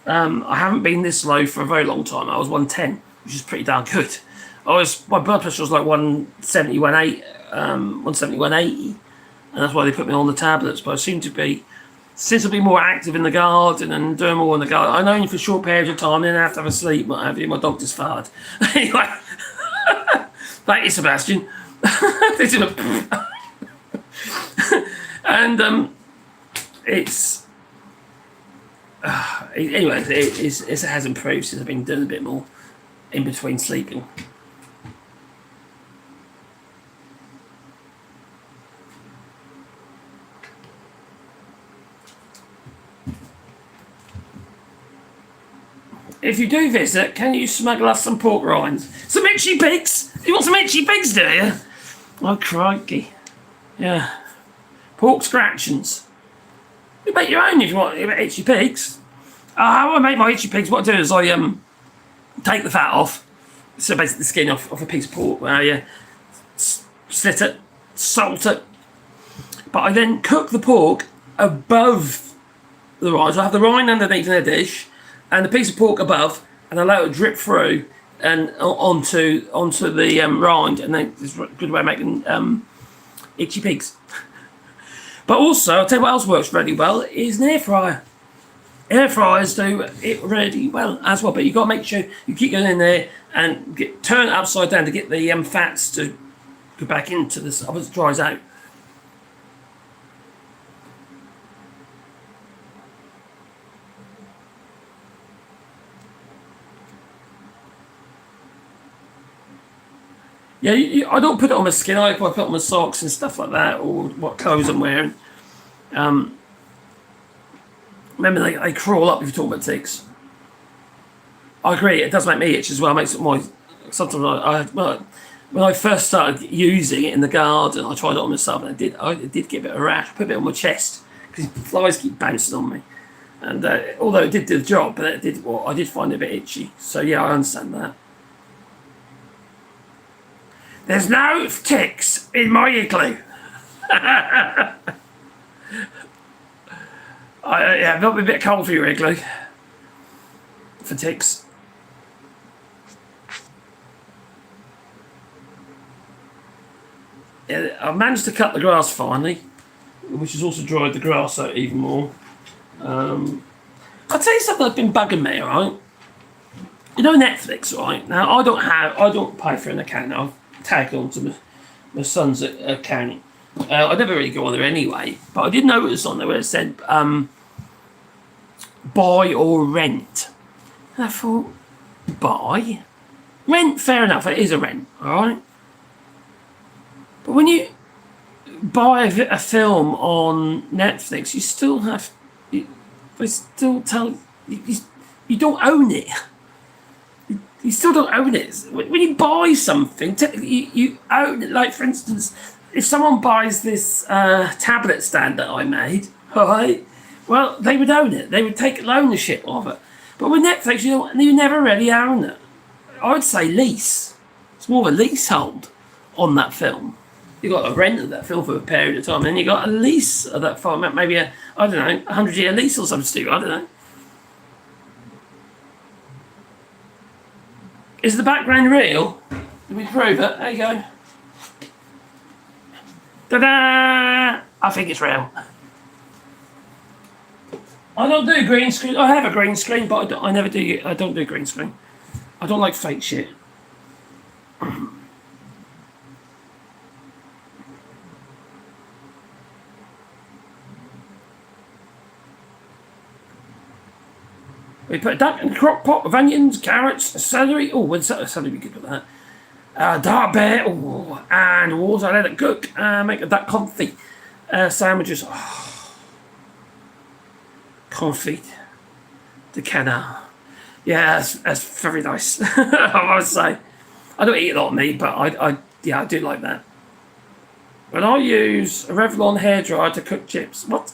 I haven't been this low for a very long time. I was 110, which is pretty darn good. My blood pressure was like 170, 180, and that's why they put me on the tablets. But I seem to be more active in the garden and doing more in the garden. I know only for short periods of time, then I have to have a sleep. What have you? My dog just farted. Anyway, thank you, Sebastian. And it's anyway. It has improved since I've been doing a bit more in between sleeping. If you do visit, can you smuggle us some pork rinds? Some itchy pigs? You want some itchy pigs, do you? Oh, crikey. Yeah. Pork scratchings. You make your own if you want itchy pigs. How I make my itchy pigs, what I do is I take the fat off. So basically the skin off a piece of pork. Slit it, salt it. But I then cook the pork above the rind. So I have the rind underneath in a dish, and the piece of pork above, and I let it drip through and onto the rind, and then it's a good way of making itchy pigs. But also, I'll tell you what else works really well is an air fryer. Air fryers do it really well as well, but you've got to make sure you keep going in there and turn it upside down to get the fats to go back into this, otherwise it dries out. Yeah, I don't put it on my skin. I put it on my socks and stuff like that, or what clothes I'm wearing. Remember, they crawl up if you talk about ticks. I agree. It does make me itch as well. It makes it more. Sometimes when I first started using it in the garden, I tried it on myself, and it did get a bit of a rash. I put a bit on my chest because flies keep bouncing on me. And although it did do the job, but I did find it a bit itchy. So yeah, I understand that. There's no ticks in my igloo. Yeah, it'll be a bit cold for your igloo. For ticks. Yeah, I've managed to cut the grass finally, which has also dried the grass out even more. I'll tell you something that's been bugging me, right? You know Netflix, right? Now I don't pay for an account. I've tagged onto my son's account. I never really go on there anyway, but I did notice on there where it said buy or rent. And I thought, buy? Rent, fair enough, it is a rent, alright? But when you buy a film on Netflix, you still have, they still tell you don't own it. You still don't own it. When you buy something, you own it. Like, for instance, if someone buys this tablet stand that I made, right? Well, they would own it. They would take ownership of it. But with Netflix, you never really own it. I would say lease. It's more of a leasehold on that film. You got a rent of that film for a period of time, and then you got a lease of that film, maybe a 100-year lease or something stupid. I don't know. Is the background real? Let me prove it. There you go. Ta-da! I think it's real. I don't do green screen. I have a green screen, but I never do. I don't do green screen. I don't like fake shit. We put a duck in a crock pot with onions, carrots, celery. Oh, would celery be good with that? Dark bear. Oh, and water. Let it cook. Make a duck confit sandwiches. Oh. Confit de canard. Yeah, that's very nice. I would say. I don't eat a lot of meat, but I do like that. When I use a Revlon hairdryer to cook chips. What?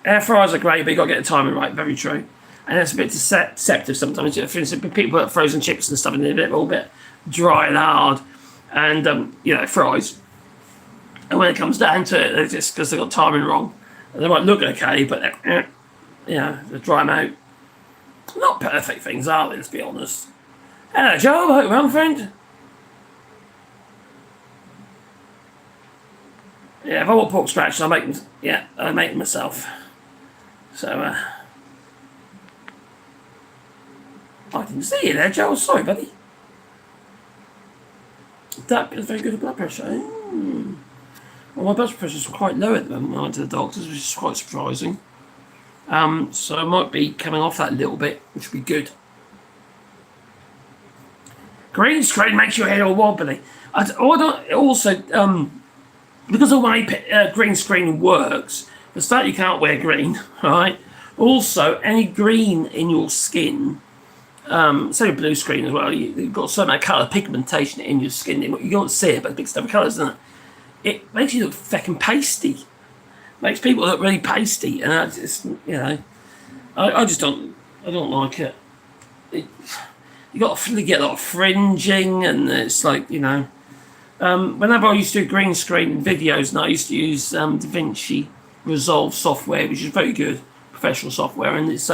Air fryers are great, but you got to get the timing right. Very true. And it's a bit deceptive sometimes. For instance, people put frozen chips and stuff in it, a little bit dry and hard, and fries. And when it comes down to it, they're just because they got timing wrong. And they might look okay, but they dry them out. Not perfect things, are they? Let's be honest. Hello, Joe. Hope you're well, friend. Yeah, if I want pork scratch, I make them. Yeah, I make them myself. So, I didn't see you there, Joe. Sorry, buddy. That is very good for blood pressure. Well, my blood pressure is quite low at the moment when I went to the doctors, which is quite surprising. So I might be coming off that a little bit, which would be good. Green screen makes your head all wobbly. Because of the way green screen works, for start you can't wear green, right? Also, any green in your skin, say blue screen as well, you've got so much colour pigmentation in your skin. You don't see it, but it's big stuff of colours, doesn't it? It makes you look fucking pasty. Makes people look really pasty, and I just don't like it. you get a lot of fringing, and it's like, whenever I used to do green screen in videos, and I used to use DaVinci Resolve software, which is very good professional software, and it's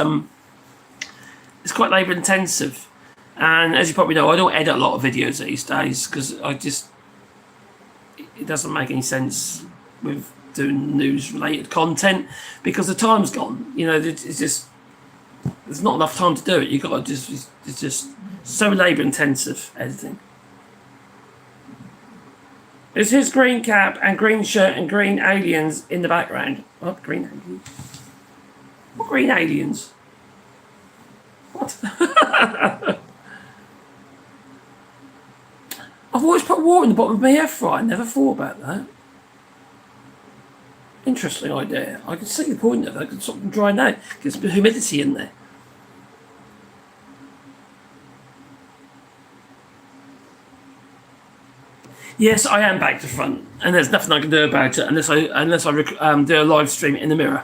quite labour intensive. And as you probably know, I don't edit a lot of videos these days because it doesn't make any sense with doing news related content because the time's gone. It's just there's not enough time to do it. It's just so labour intensive editing. Is his green cap and green shirt and green aliens in the background? What green aliens? What green aliens? What? I've always put water in the bottom of my air fryer. I never thought about that. Interesting idea. I can see the point of it. I can sort of dry out. Get some humidity in there. Yes, I am back to front, and there's nothing I can do about it unless I do a live stream in the mirror.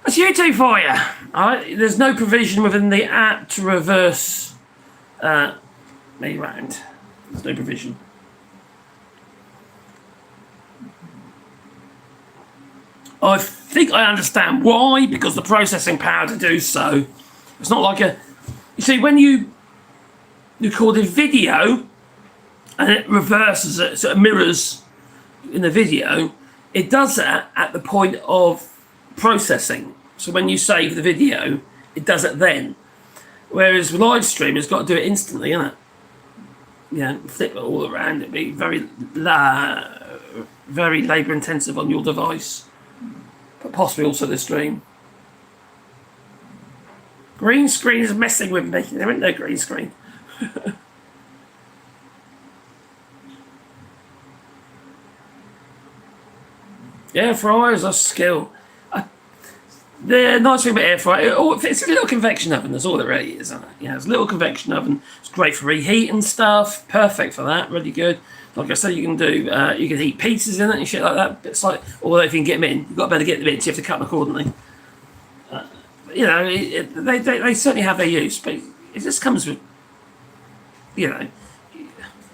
That's YouTube for you. All right? There's no provision within the app to reverse me round. There's no provision. I think I understand why, because the processing power to do so. It's not like you see, when you record a video and it reverses it, so it mirrors in the video, it does that at the point of processing. So when you save the video, it does it then. Whereas with live stream, it's got to do it instantly, isn't it? Flip it all around. It'd be very labour intensive on your device, but possibly also the stream. Green screen is messing with me. There ain't no green screen. Air fryers are skill. The nice thing about air fryer, it's a little convection oven. That's all it really is, isn't it? It's a little convection oven. It's great for reheating stuff. Perfect for that. Really good. Like I said, you can heat pizzas in it and shit like that. It's like, although if you can get them in, you've got to better get them in, so you have to cut them accordingly. They certainly have their use, but it just comes with, when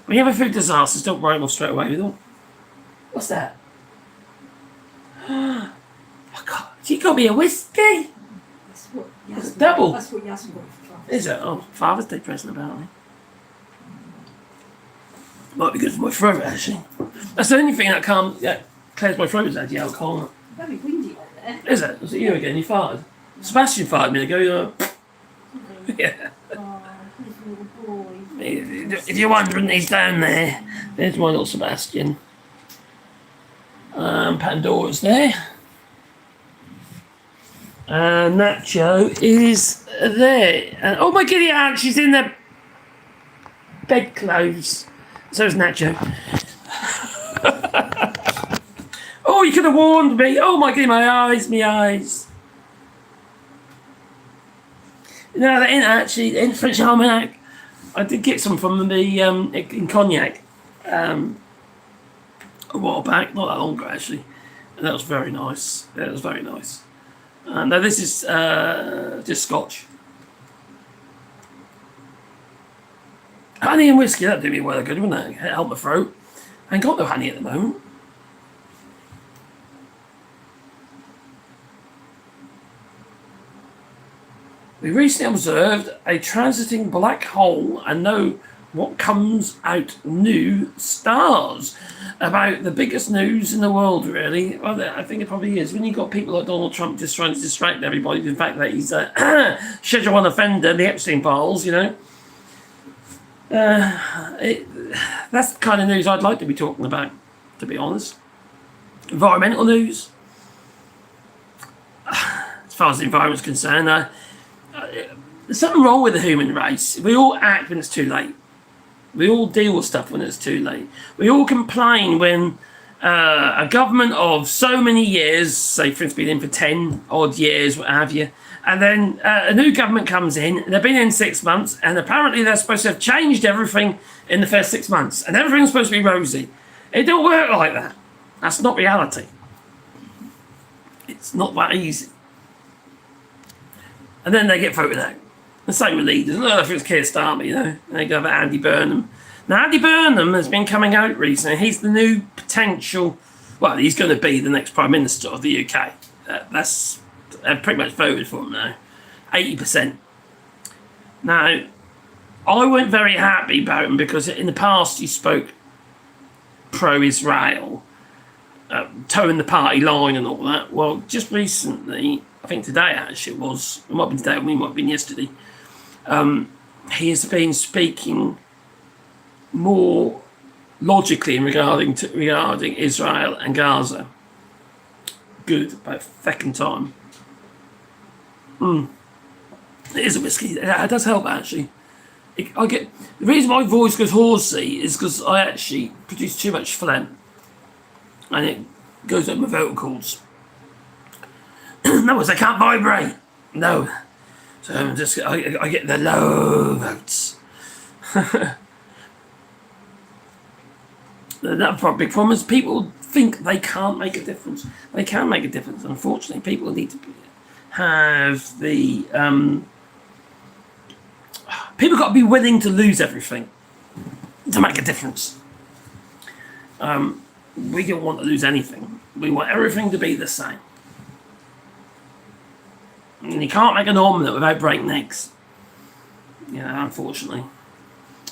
you have a food disaster, don't write them off straight away. What's that? Oh God, you got me a whiskey. It's double. That's what Yasmin got for Father's Day. Is it? Oh, Father's Day present apparently. Might be good for my throat actually. That's the only thing that clears my throat is that the alcohol. Very windy out there. Is it? Was it you again? You farted? Sebastian farted a minute ago. Yeah. Oh, his little boy. If you're wondering, he's down there. There's my little Sebastian. Pandora's there. And Nacho is there. And oh my giddy aunt, she's in the bedclothes. So's Nacho. Oh, you could have warned me. Oh my god, my eyes. No, they ain't actually in French Almanac. I did get some from the in Cognac a while back, not that long ago actually. And that was very nice. No, this is just Scotch. Honey and whiskey, that'd do me well good, wouldn't it? Help my throat. I ain't got no honey at the moment. We recently observed a transiting black hole and know what comes out new stars. About the biggest news in the world, really. Well, I think it probably is. When you've got people like Donald Trump just trying to distract everybody with the fact that he's a Schedule 1 offender, the Epstein files, that's the kind of news I'd like to be talking about, to be honest. Environmental news. As far as the environment's concerned, there's something wrong with the human race. We all act when it's too late. We all deal with stuff when it's too late. We all complain when a government of so many years, say for instance, been in for 10 odd years, what have you, and then a new government comes in, and they've been in 6 months, and apparently they're supposed to have changed everything in the first 6 months, and everything's supposed to be rosy. It don't work like that. That's not reality. It's not that easy. And then they get voted out. The same with leaders. Look, if it's Keir Starmer, you know, they go over Andy Burnham. Now, Andy Burnham has been coming out recently. He's the new potential. Well, he's going to be the next Prime Minister of the UK. I've pretty much voted for him now. 80%. Now, I weren't very happy about him because in the past he spoke pro-Israel, towing the party line and all that. Well, just recently, I think today actually it might have been today, or it might have been yesterday, he has been speaking more logically regarding Israel and Gaza. Good, about second time. It is a whiskey. It does help actually. The reason my voice goes horsey is because I actually produce too much phlegm, and it goes up my vocal cords. No, I can't vibrate. No, so I get the low votes. That big problem is people think they can't make a difference. They can make a difference. Unfortunately, people need to have the people got to be willing to lose everything to make a difference. We don't want to lose anything. We want everything to be the same. And you can't make an omelette without breaking eggs. You know, unfortunately.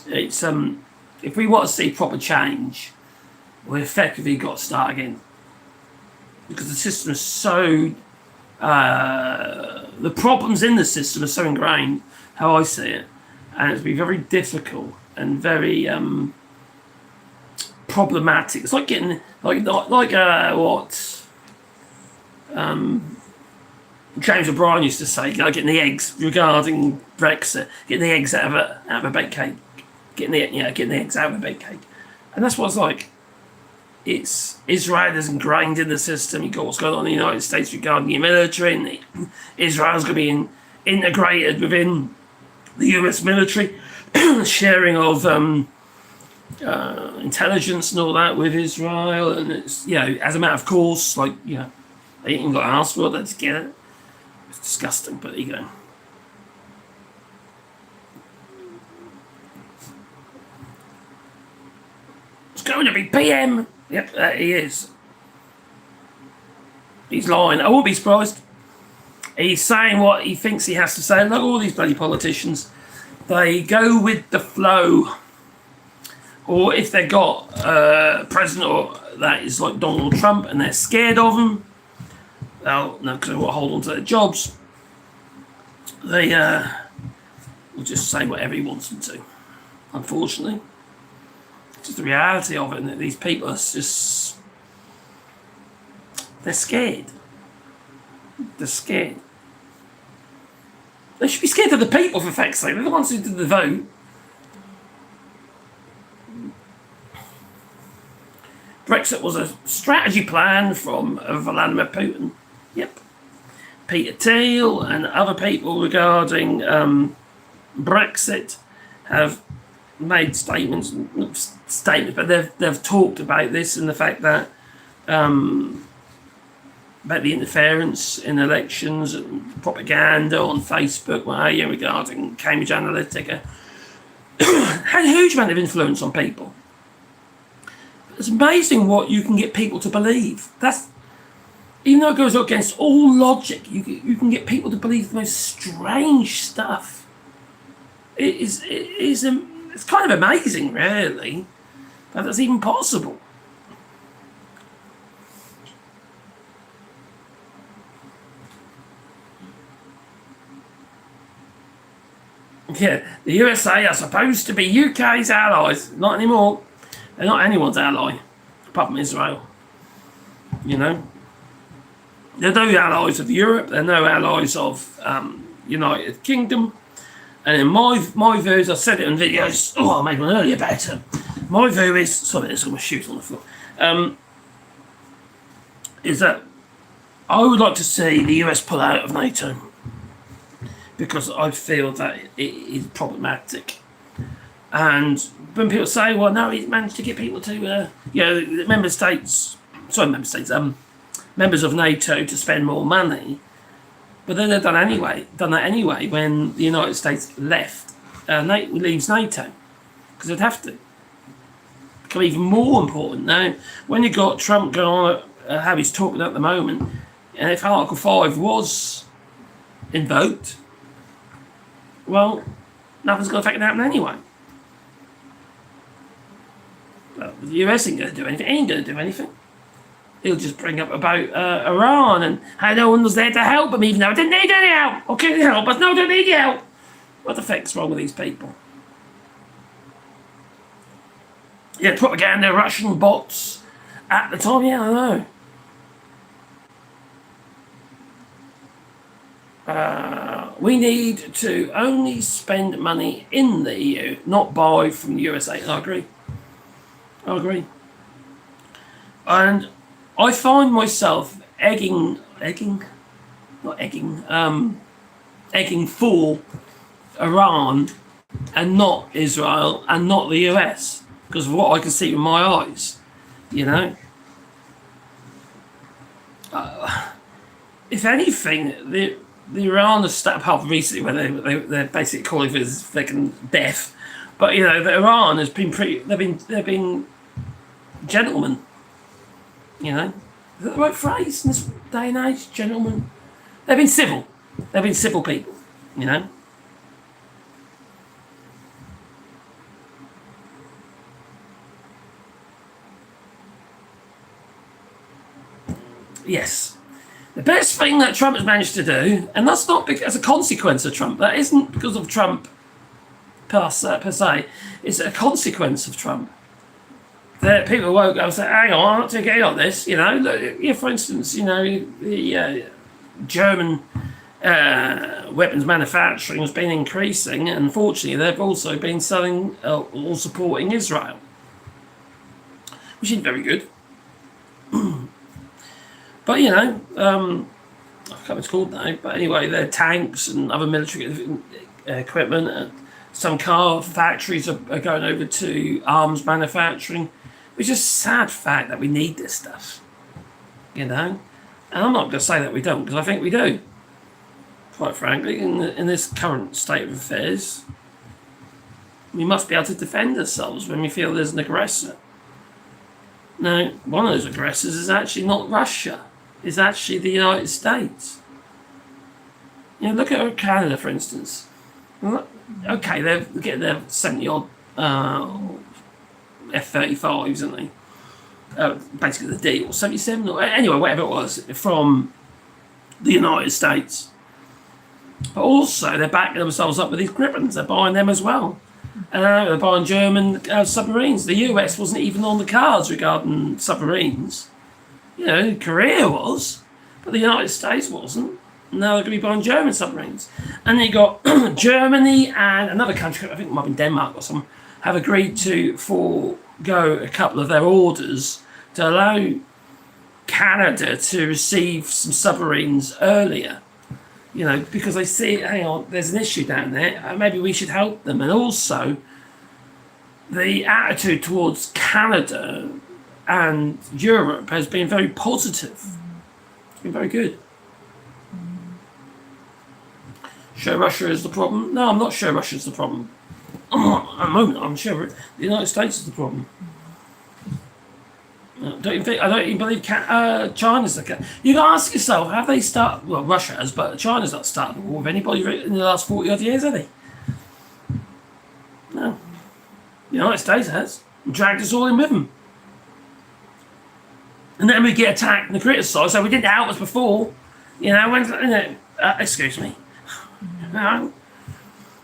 It's if we want to see proper change, we effectively got to start again. Because the system is so the problems in the system are so ingrained, how I see it. And it's been very difficult and very problematic. It's like getting what James O'Brien used to say, getting the eggs regarding Brexit, getting the eggs out of a baked cake, getting the eggs out of a baked cake, and that's what it's like. It's Israel is ingrained in the system. You got what's going on in the United States regarding your military, and Israel's going to be integrated within the US military, sharing of intelligence and all that with Israel, and it's as a matter of course, they ain't got to ask for it, let's get it. It's disgusting, but there you go. It's going to be PM. Yep, he is. He's lying. I won't be surprised. He's saying what he thinks he has to say. Look, all these bloody politicians, they go with the flow. Or if they got a president that is like Donald Trump and they're scared of him, because they want to hold on to their jobs, they will just say whatever he wants them to. Unfortunately. It's just the reality of it, and that these people are just... They're scared. They're scared. They should be scared of the people, for fuck's sake. They're the ones who did the vote. Brexit was a strategy plan from Vladimir Putin. Yep. Peter Thiel and other people regarding Brexit have made statements, but they've talked about this and the fact that about the interference in elections and propaganda on Facebook, regarding Cambridge Analytica, had a huge amount of influence on people. It's amazing what you can get people to believe. Even though it goes against all logic, you can get people to believe the most strange stuff. It's kind of amazing, really, that that's even possible. Yeah, the USA are supposed to be UK's allies. Not anymore. They're not anyone's ally, apart from Israel. You know? They're no allies of Europe. They're no allies of United Kingdom. And in my views, I said it in videos. Oh, I made one earlier about it. My view is... Sorry, there's all my shoes on the floor. Is that I would like to see the US pull out of NATO. Because I feel that it is problematic. And when people say, well, no, he's managed to get people to, members of NATO to spend more money, But then they've done that anyway when the United States left, leaves NATO, because they'd have to. Become even more important now when you got Trump going on how he's talking at the moment, and if Article 5 was invoked, well, nothing's going to fucking happen anyway. Well, the US ain't going to do anything. Ain't going to do anything. He'll just bring up about Iran and how no one was there to help him, even though I didn't need any help. I couldn't help, but no, I don't need your help. What the fuck's wrong with these people? Yeah, propaganda, Russian bots at the time. Yeah, I know. We need to only spend money in the EU, not buy from the USA. And I agree. And I find myself egging for Iran and not Israel and not the US because of what I can see with my eyes, you know. If anything, the Iran has stepped up recently when they're basically calling for his fucking death, but you know, the Iran has been they've been gentlemen, you know. Is that the right phrase in this day and age? Gentlemen. They've been civil. They've been civil people, you know. Yes. The best thing that Trump has managed to do, and that's not as a consequence of Trump, that isn't because of Trump per se, it's a consequence of Trump. That people won't go and say, hang on, I'm not too keen on this, you know. Yeah, for instance, you know, the German weapons manufacturing has been increasing, and unfortunately they've also been selling or supporting Israel, which isn't very good. But, you know, I can't remember what it's called now, but anyway, their tanks and other military equipment, and some car factories are going over to arms manufacturing, which is a sad fact that we need this stuff, you know. And I'm not going to say that we don't, because I think we do, quite frankly, in this current state of affairs. We must be able to defend ourselves when we feel there's an aggressor. Now, one of those aggressors is actually not Russia. It's actually the United States. You know, look at Canada, for instance. Okay, they're getting their 70-odd F-35s, aren't they? Basically the deal, 77, or anyway, whatever it was, from the United States. But also, they're backing themselves up with these Gripens. They're buying them as well. They're buying German submarines. The US wasn't even on the cards regarding submarines. You know, Korea was, but the United States wasn't. Now they're going to be buying German submarines. And then you got Germany and another country, I think it might be Denmark or something, have agreed to forego a couple of their orders to allow Canada to receive some submarines earlier. You know, because they see, hang on, there's an issue down there, maybe we should help them. And also, the attitude towards Canada and Europe has been very positive. It's been very good. Sure Russia is the problem? No, I'm not sure Russia is the problem. At the moment, I'm sure the United States is the problem. I don't even believe China's the case. You can ask yourself, have they started? Well, Russia has, but China's not started a war with anybody in the last 40 odd years, have they? No. The United States has. And dragged us all in with them. And then we get attacked and criticised, so we didn't help us before. You know, excuse me. You know,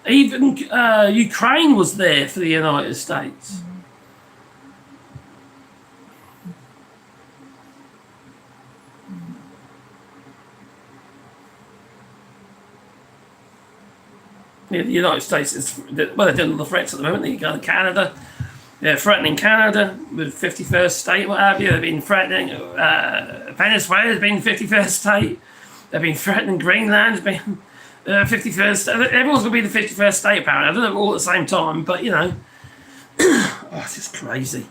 even Ukraine was there for the United States. Yeah, the United States is, well, they're doing all the threats at the moment. They're going to Canada. They're threatening Canada with 51st state, what have you. They've been threatening Venezuela's been 51st state. They've been threatening Greenland's been 51st. Everyone's going to be the 51st state, apparently. I don't know all at the same time, but, you know. Oh, it's just crazy.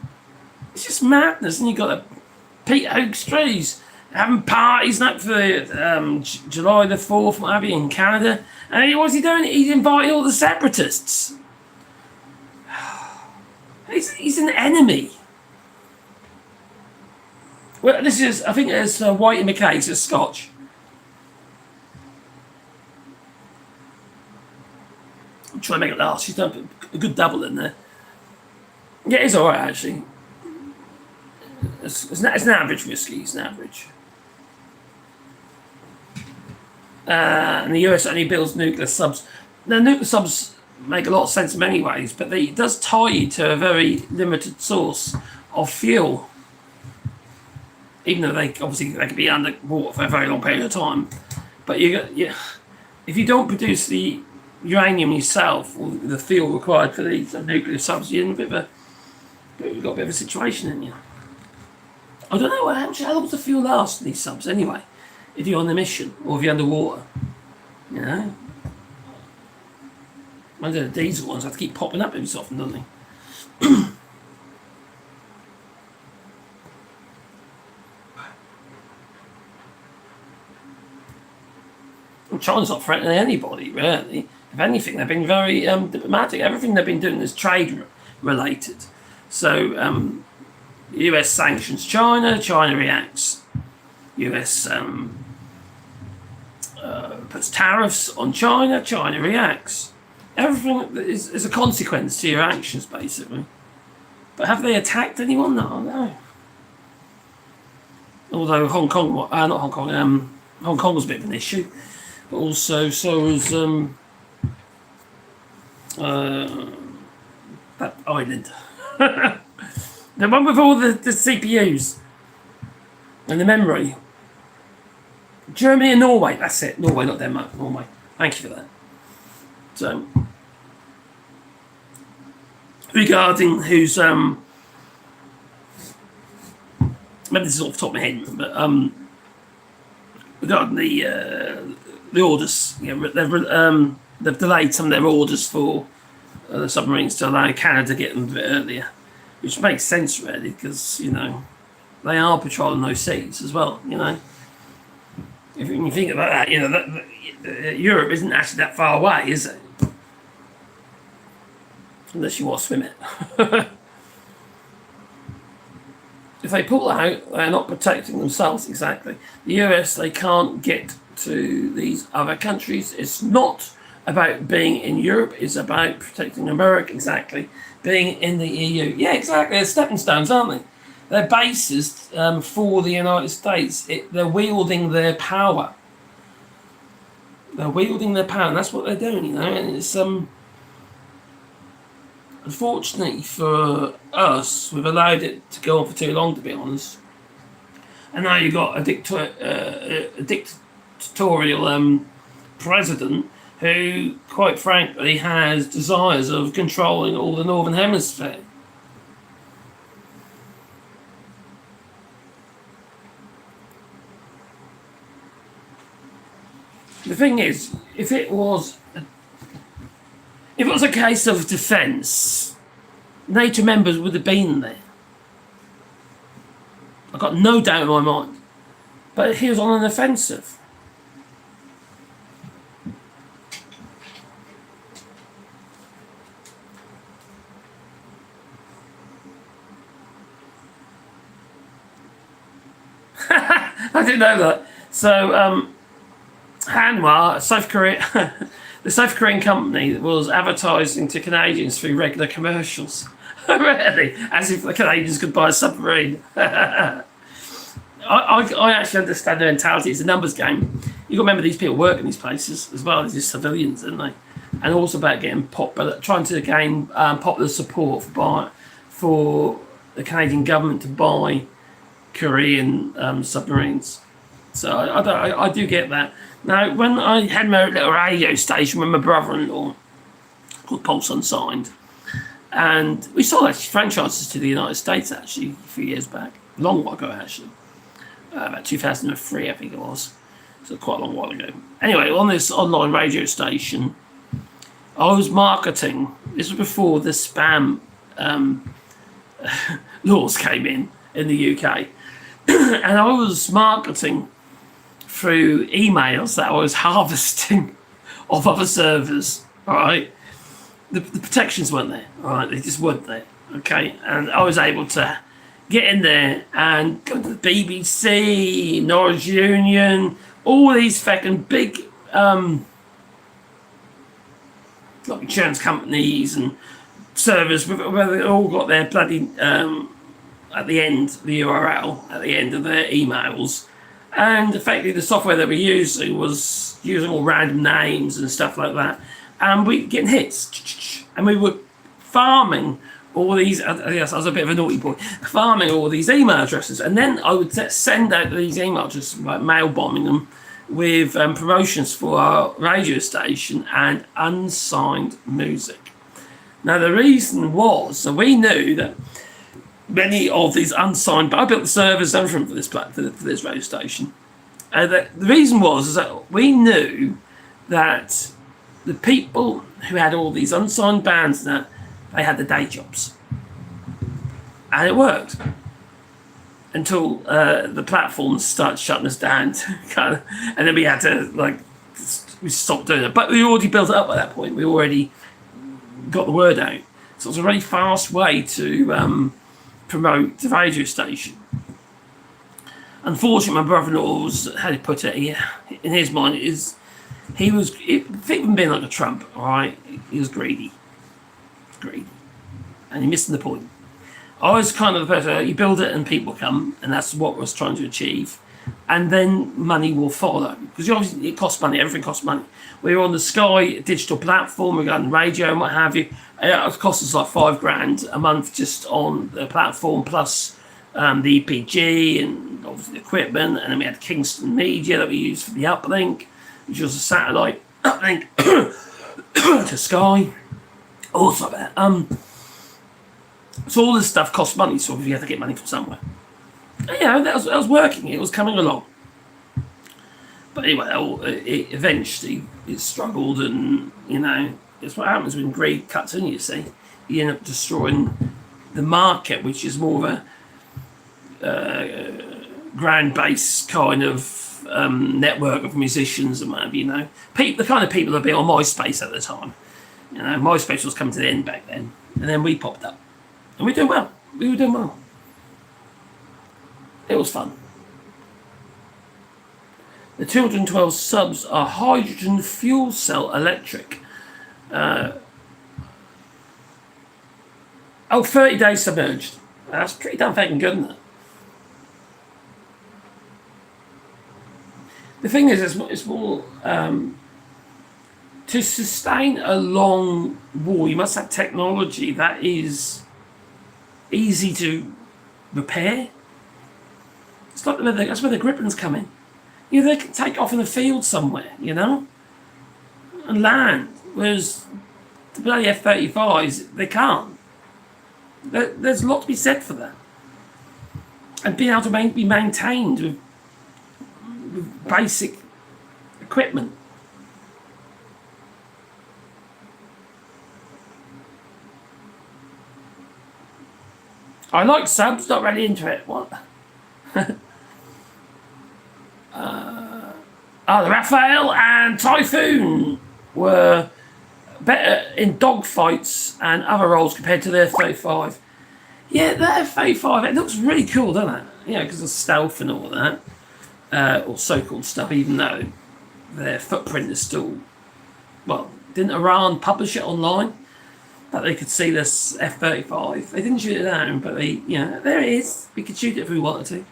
It's just madness. And you've got Pete Hoekstra, having parties like for July the 4th, what have you, in Canada. And what's he doing? He's inviting all the separatists. He's an enemy. Well, this is, I think it's White in the case, it's Scotch. I'm trying to make it last. She's done a good double in there. Yeah, it's alright actually. It's an average whiskey, it's an average. And the US only builds nuclear subs. Now, nuclear subs make a lot of sense in many ways, but it does tie you to a very limited source of fuel. Even though they could be underwater for a very long period of time. But if you don't produce the uranium yourself, or the fuel required for these nuclear subs, you're in you've got a bit of a situation in you. I don't know how long does the fuel last in these subs anyway, if you're on a mission or if you're underwater. You know? Most of the diesel ones have to keep popping up every so often, don't they? China's not threatening anybody, really. If anything, they've been very diplomatic. Everything they've been doing is trade related. So, US sanctions China, China reacts. US puts tariffs on China, China reacts. Everything is a consequence to your actions, basically. But have they attacked anyone? No. Although Hong Kong was a bit of an issue. But also, so was that island. The one with all the CPUs and the memory. Germany and Norway, that's it. Norway, not Denmark, Norway. Thank you for that. So, regarding who's, maybe this is off the top of my head, but regarding the orders, they've delayed some of their orders for the submarines to allow Canada to get them a bit earlier, which makes sense really, because they are patrolling those seas as well. If you think about that, Europe isn't actually that far away, is it? Unless you want to swim it. If they pull out, they're not protecting themselves exactly. The US, they can't get to these other countries. It's not about being in Europe, it's about protecting America, exactly. Being in the EU. Yeah, exactly. They're stepping stones, aren't they? They're bases for the United States. They're wielding their power. They're wielding their power, and that's what they're doing, and it's unfortunately for us, we've allowed it to go on for too long, to be honest. And now you've got a dictatorial president who, quite frankly, has desires of controlling all the Northern Hemisphere. The thing is, if it was a case of defence, NATO members would have been there. I've got no doubt in my mind. But he was on an offensive. I didn't know that. So, Hanwha, South Korea, the South Korean company was advertising to Canadians through regular commercials. Really? As if the Canadians could buy a submarine. I actually understand the mentality. It's a numbers game. You've got to remember these people work in these places as well as these civilians, don't they? And also about getting trying to gain popular support for the Canadian government to buy Korean submarines. So I do get that. Now, when I had my little radio station with my brother-in-law called Pulse Unsigned, and we sold actually franchises to the United States actually a few years back, a long while ago actually, about 2003 I think it was, so quite a long while ago. Anyway, on this online radio station, I was marketing. This was before the spam laws came in the UK. and I was marketing through emails that I was harvesting off other servers. All right, the protections weren't there. All right, they just weren't there. Okay, and I was able to get in there and go to the BBC, Norwich Union, all these fucking big like insurance companies and servers, where they all got their bloody at the end, the URL at the end of their emails. And effectively, the software that we're using was using all random names and stuff like that. And we getting hits. And we were farming all these, yes, I was a bit of a naughty boy, farming all these email addresses. And then I would send out these email addresses, like mail bombing them with promotions for our radio station and unsigned music. Now, the reason was, so we knew that many of these unsigned, but I built the servers and everything for this for this radio station. The reason was is that we knew that the people who had all these unsigned bands, that they had the day jobs, and it worked until the platforms started shutting us down, and then we had to we stopped doing it. But we already built it up at that point. We already got the word out, so it was a really fast way to promote the radio station. Unfortunately, my brother-in-law was, how to put it, in his mind, he was, think of him being like a Trump, all right? He was greedy, and he missed the point. I was kind of the person, you build it and people come, and that's what I was trying to achieve, and then money will follow, because obviously it costs money, everything costs money. We were on the Sky digital platform, we're on radio and what have you. It cost us like $5,000 a month just on the platform, plus the EPG and obviously the equipment, and then we had Kingston Media that we used for the uplink, which was a satellite uplink to Sky. Also, so all this stuff costs money, so you have to get money from somewhere. And, that was working. It was coming along. But anyway, eventually it struggled, and it's what happens when greed cuts in. You see, you end up destroying the market, which is more of a ground-based kind of network of musicians and whatever. The kind of people that be on MySpace at the time. MySpace was coming to the end back then, and then we popped up, and we were doing well. It was fun. The 212 subs are hydrogen fuel cell electric. 30 days submerged. That's pretty damn fucking good, isn't it? The thing is, it's more to sustain a long war. You must have technology that is easy to repair. It's like that's where the Gripens come in. They can take off in the field somewhere, and land. Whereas the bloody F-35s, they can't. There's a lot to be said for that. And being able to be maintained with basic equipment. I like subs, not really into it. What? The Raphael and Typhoon were better in dogfights and other roles compared to their F-35. Yeah, that F-35, it looks really cool, doesn't it? Because of stealth and all that. Or so-called stuff, even though their footprint is still... Well, didn't Iran publish it online? That they could see this F-35. They didn't shoot it down, but they, there it is. We could shoot it if we wanted to.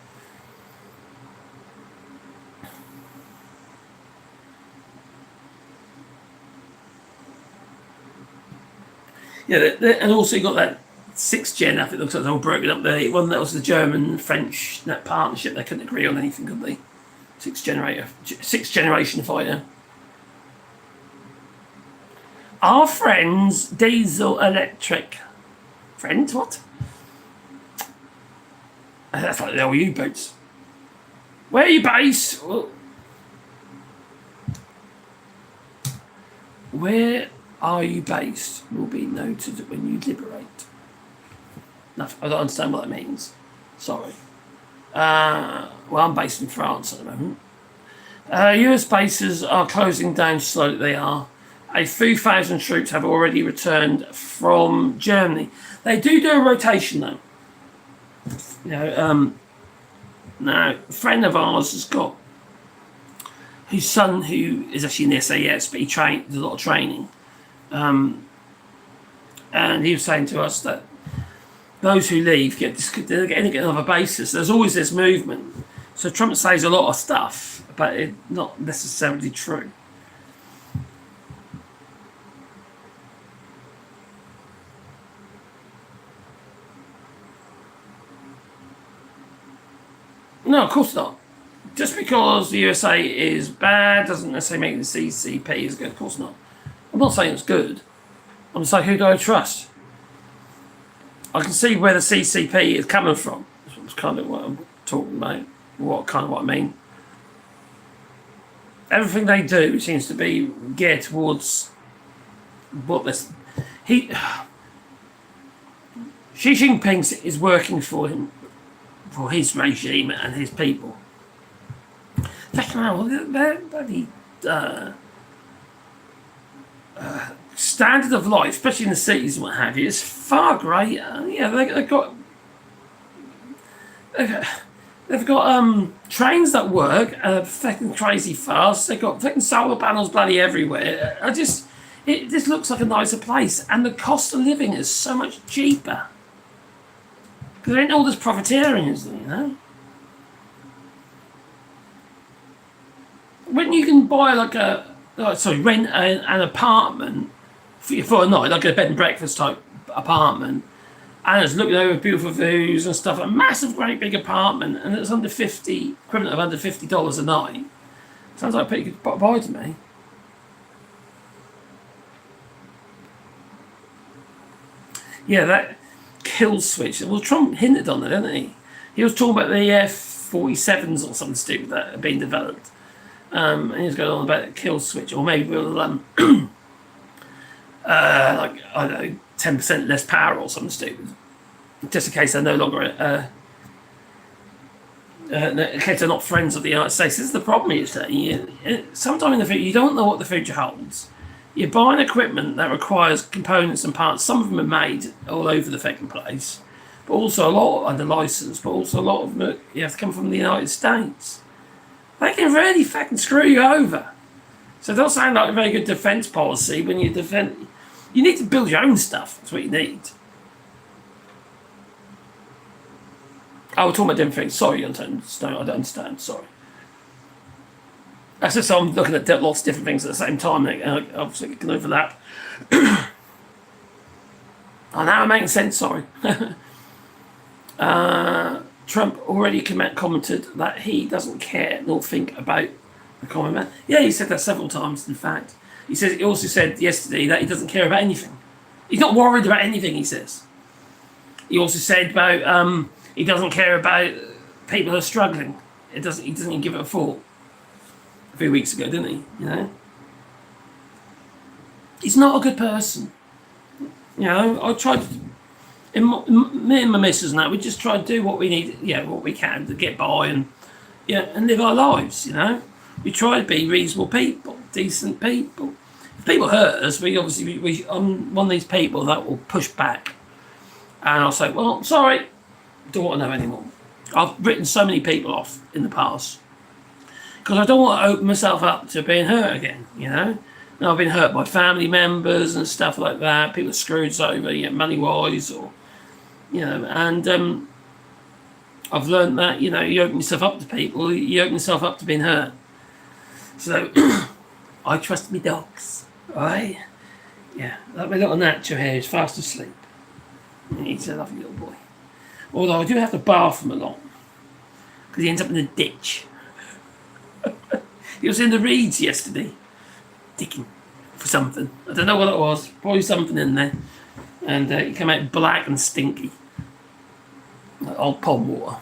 And also you got that 6th gen, I think it looks like they're all broken up there. One that was the German-French that partnership, they couldn't agree on anything, could they? 6th generation fighter. Our friends, diesel electric. Friends, what? That's like the old U-boats. Where are you based? Where are you based will be noted when you liberate. Nothing. I don't understand what that means. Sorry. Well, I'm based in France at the moment. US bases are closing down slowly. They are. A few thousand troops have already returned from Germany. They do a rotation though. You know, now a friend of ours has got whose son who is actually in the SAS, but he does a lot of training. And he was saying to us that those who leave get another basis. There's always this movement. So Trump says a lot of stuff, but it's not necessarily true. No, of course not. Just because the USA is bad doesn't necessarily make the CCP as good. Of course not. I'm not saying it's good. I'm just saying, who do I trust? I can see where the CCP is coming from. That's kind of what I'm talking about. What I mean. Everything they do seems to be geared towards what this. Xi Jinping is working for him, for his regime and his people. Their bloody standard of life, especially in the cities and what have you, is far greater. Yeah, they've got trains that work, fucking crazy fast. They've got fucking solar panels bloody everywhere. It just looks like a nicer place, and the cost of living is so much cheaper. Because there ain't all this profiteering, is there, you know? When you can buy rent an apartment for a night, like a bed and breakfast type apartment, and it's looking over beautiful views and stuff, a massive, great big apartment, and it's equivalent of under $50 a night. Sounds like a pretty good buy to me. Yeah, that kill switch. Well, Trump hinted on it, didn't he? He was talking about the F-47s or something stupid that had been developed. And he was going on about the kill switch, or maybe we'll like I don't know, 10% less power or something stupid, just in case they're no longer in case they're not friends of the United States. This is the problem. Is that sometime in the future you don't know what the future holds. You're buying equipment that requires components and parts. Some of them are made all over the fucking place, but also a lot under license. But also a lot of them you have to come from the United States. They can really fucking screw you over. So it doesn't sound like a very good defence policy when you defend. You need to build your own stuff. That's what you need. Oh, we're talking about different things. Sorry, I don't understand. Sorry. That's just I'm looking at lots of different things at the same time. Obviously, you can overlap. Oh, now I'm making sense. Sorry. Trump already commented that he doesn't care nor think about the common man. Yeah, he said that several times, in fact. He also said yesterday that he doesn't care about anything. He's not worried about anything, he says. He also said about he doesn't care about people who are struggling. He doesn't even give it a thought. A few weeks ago, didn't he? You know? He's not a good person. You know, I tried to... me and my missus and that, we just try to do what we need, what we can to get by and live our lives, you know. We try to be reasonable people, decent people. If people hurt us, I'm one of these people that will push back. And I'll say, well, sorry, don't want to know anymore. I've written so many people off in the past because I don't want to open myself up to being hurt again, you know. And I've been hurt by family members and stuff like that. People are screwed us over, money-wise or... and I've learned that, you open yourself up to people, you open yourself up to being hurt. So, I trust me dogs, right? Yeah, like my little Nacho here is fast asleep. He's a lovely little boy. Although I do have to bath him a lot, because he ends up in the ditch. He was in the reeds yesterday, digging for something. I don't know what it was, probably something in there. And he came out black and stinky. Like old pond water.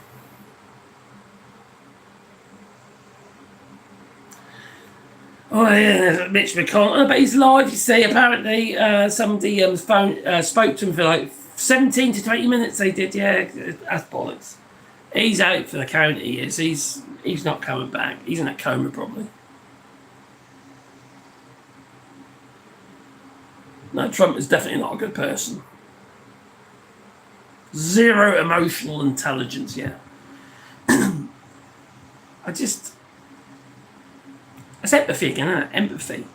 Oh yeah, Mitch McConnell, but he's live, you see. Apparently somebody spoke to him for like 17 to 20 minutes they did, yeah, that's bollocks. He's out for the count. He is. He's not coming back. He's in a coma probably. No, Trump is definitely not a good person. Zero emotional intelligence. Yeah. It's empathy again, isn't it? Empathy,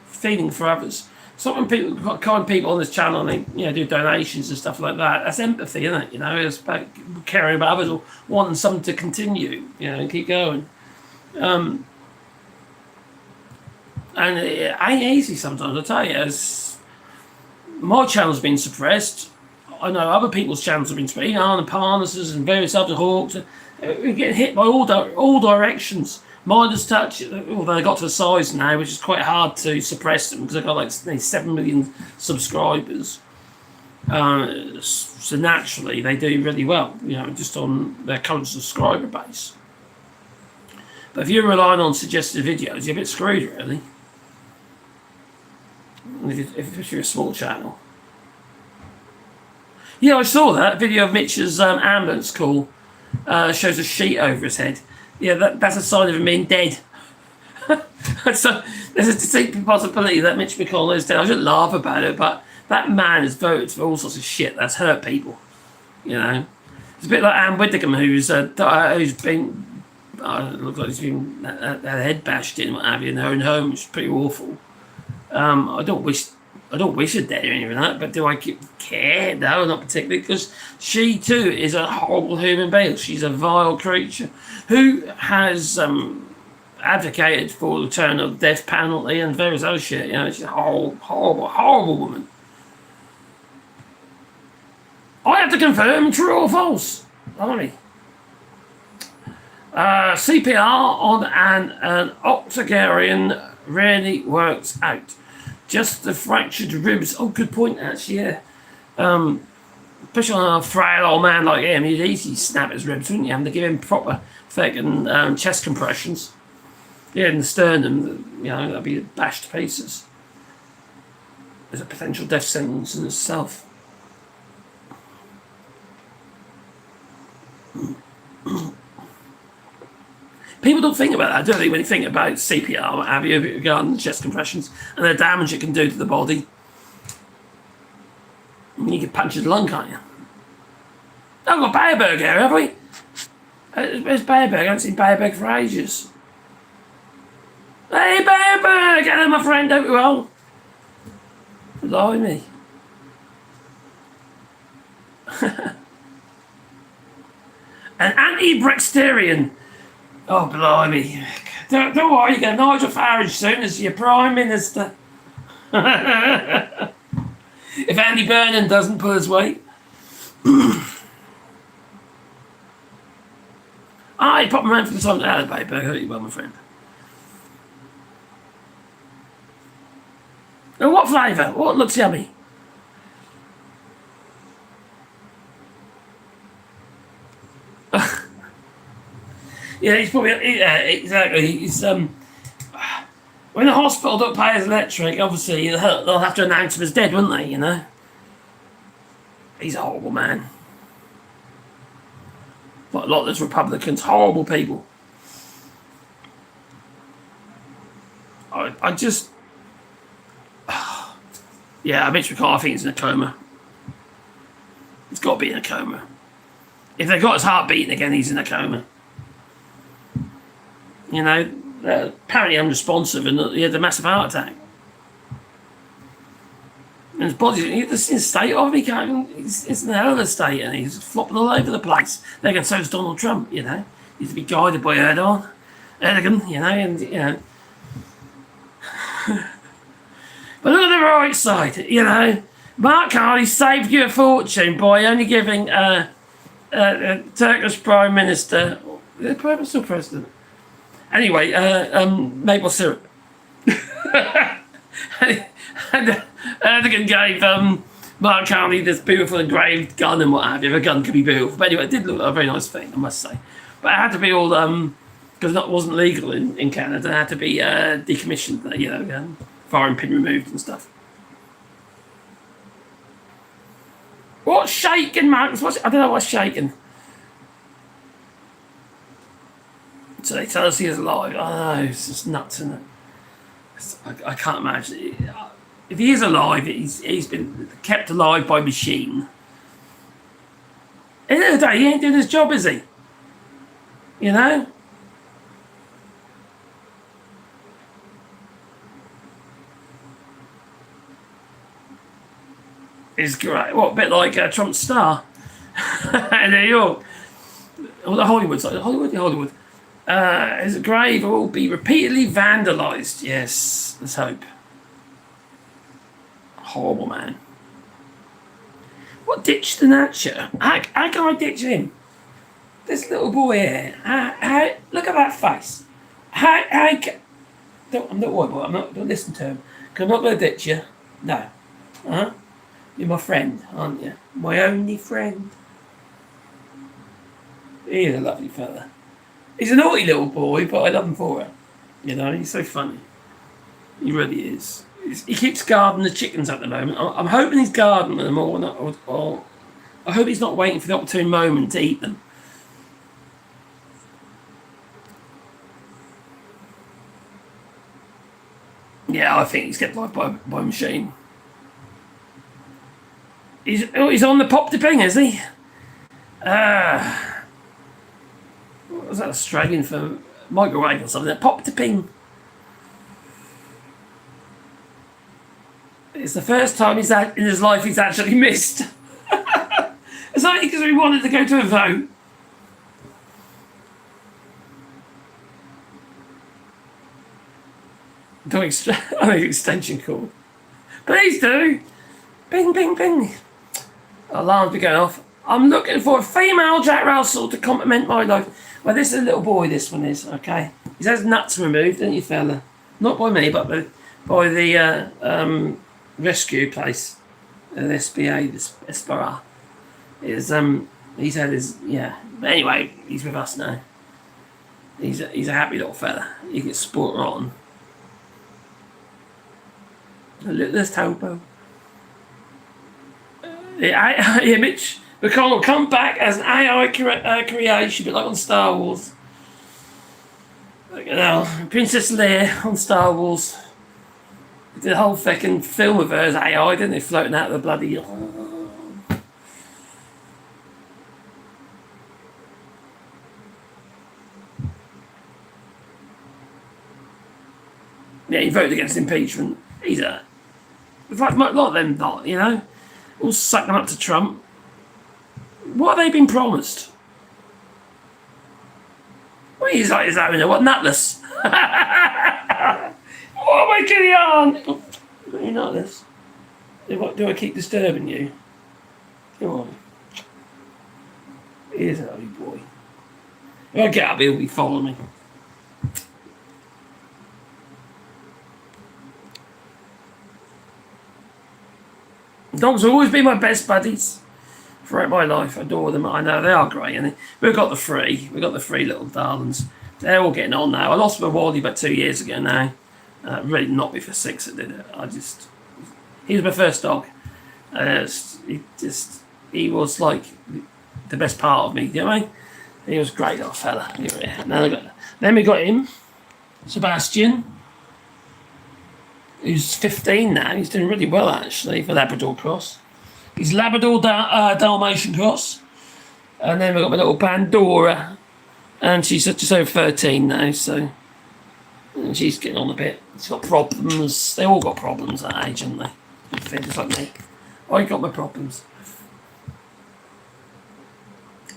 feeling for others. So when people got kind people on this channel and they do donations and stuff like that, that's empathy, isn't it? It's about caring about others or wanting something to continue, and keep going. And it ain't easy sometimes, I tell you. My channel's been suppressed. I know other people's channels have been suppressed. Arne Parnas's and various other hawks. We're getting hit by all directions. Midas Touch, although they got to a size now, which is quite hard to suppress them because they've got like 7 million subscribers. So naturally, they do really well, just on their current subscriber base. But if you're relying on suggested videos, you're a bit screwed, really. If you're a small channel. Yeah, I saw that video of Mitch's ambulance call. Shows a sheet over his head. Yeah, that's a sign of him being dead. So there's a distinct possibility that Mitch McConnell is dead. I shouldn't laugh about it, but that man has voted for all sorts of shit that's hurt people. It's a bit like Anne Widdecombe, who's been, looks like he's been her head bashed in, what have you, in her own home, which is pretty awful. I don't wish her dead or anything like that, but do I care? No, not particularly, because she too is a horrible human being. She's a vile creature who has advocated for the return of the death penalty and various other shit. She's a horrible, horrible, horrible woman. I have to confirm true or false. Blimey. CPR on an octogenarian rarely works out. Just the fractured ribs. Oh, good point, actually, yeah. Especially on a frail old man like him, he'd easily snap his ribs, wouldn't you? Have to give him proper fucking chest compressions. Yeah, in the sternum, that'd be bashed to pieces. There's a potential death sentence in itself. People don't think about that, do they, when you think about CPR, what have you, regarding chest compressions and the damage it can do to the body. You can punch his lung, can't you? I've got Bayerberg here, have we? Where's Bayerberg? I haven't seen Bayerberg for ages. Hey, Bayerberg! Hello, my friend, hope you're well. Blimey. An anti-Brexterian. Oh, blimey. Don't worry, you get Nigel Farage soon as your Prime Minister. If Andy Burnham doesn't pull his weight. I pop him around for the time out of the paper. I hope you well, my friend. And what flavour? What looks yummy? Yeah, he's probably exactly. He's when the hospital don't pay his electric, obviously they'll have to announce him as dead, wouldn't they? He's a horrible man. Like a lot of those Republicans, horrible people. I just, yeah, Mitch McConnell, I think he's in a coma. He's got to be in a coma. If they've got his heart beating again, he's in a coma. Apparently unresponsive, and he had a massive heart attack. And his body's in a state of him, he's in a hell of a state, and he's flopping all over the place. They're going, so's Donald Trump, He's to be guided by Erdogan, and But look at the right side, Mark Carney saved you a fortune by only giving Turkish Prime Minister, the Prime Minister or President? Anyway, maple syrup. and Erdogan gave Mark Carney this beautiful engraved gun and what have you. A gun could be beautiful. But anyway, it did look like a very nice thing, I must say. But it had to be all, because it wasn't legal in Canada, it had to be decommissioned, firing pin removed and stuff. What's shaking, Max? I don't know what's shaking. So they tell us he is alive. I know, it's just nuts, isn't it? I can't imagine. If he is alive, he's been kept alive by machine. At the end of the day, he ain't doing his job, is he? You know? It's great. What, a bit like Trump's star in New York. Or the Hollywood side. Hollywood. His grave will be repeatedly vandalised. Yes, let's hope. Horrible man. What ditched the Natcher? How can I ditch him? This little boy here. Look at that face. I'm not worried, boy. Don't listen to him. Cause I'm not going to ditch you. No. Huh? You're my friend, aren't you? My only friend. He's a lovely fella. He's a naughty little boy, but I love him for it. You know, he's so funny. He really is. He keeps guarding the chickens at the moment. I'm hoping he's guarding them or I hope he's not waiting for the opportune moment to eat them. Yeah, I think he's kept alive by a machine. He's on the pop to ping, is he? What was that Australian for microwave or something? Pop to ping. It's the first time in his life he's actually missed. It's only because we wanted to go to a vote. I need an extension cord. Please do. Bing, bing, bing. Alarms be going off. I'm looking for a female Jack Russell to complement my life. Well, this is a little boy, this one is, okay? He's had his nuts removed, isn't he, fella? Not by me, but by the rescue place. The SBA, the SPRA. He's had his, yeah. But anyway, he's with us now. He's a happy little fella. He gets sport on. Look at this Topo. The image. McConnell will come back as an AI creation, but like on Star Wars. Look at that. Princess Leia on Star Wars. The whole fucking film of her is AI, didn't they? Floating out of the bloody. Yeah, he voted against impeachment. He's a. In fact, a lot of them not, you know? All sucking up to Trump. What have they been promised? What is that? Is that what nutless? What am I getting on? You're nutless. Do I keep disturbing you? Come on. Here's a lovely boy. If I get up, he'll be following me. Dogs will always be my best buddies throughout my life. I adore them. I know they are great. And we've got the three little darlings. They're all getting on now. I lost my Wally about 2 years ago now. Really not before 6 I did it. He was my first dog. He was like the best part of me. You know what I mean? He was a great little fella. Then we got him, Sebastian. Who's 15 now. He's doing really well, actually, for Labrador Cross. He's Labrador Dalmatian Cross. And then we've got my little Pandora. And she's just over 13 now, so... And she's getting on a bit. She's got problems. They all got problems at that age, haven't they? Just like me. I got my problems.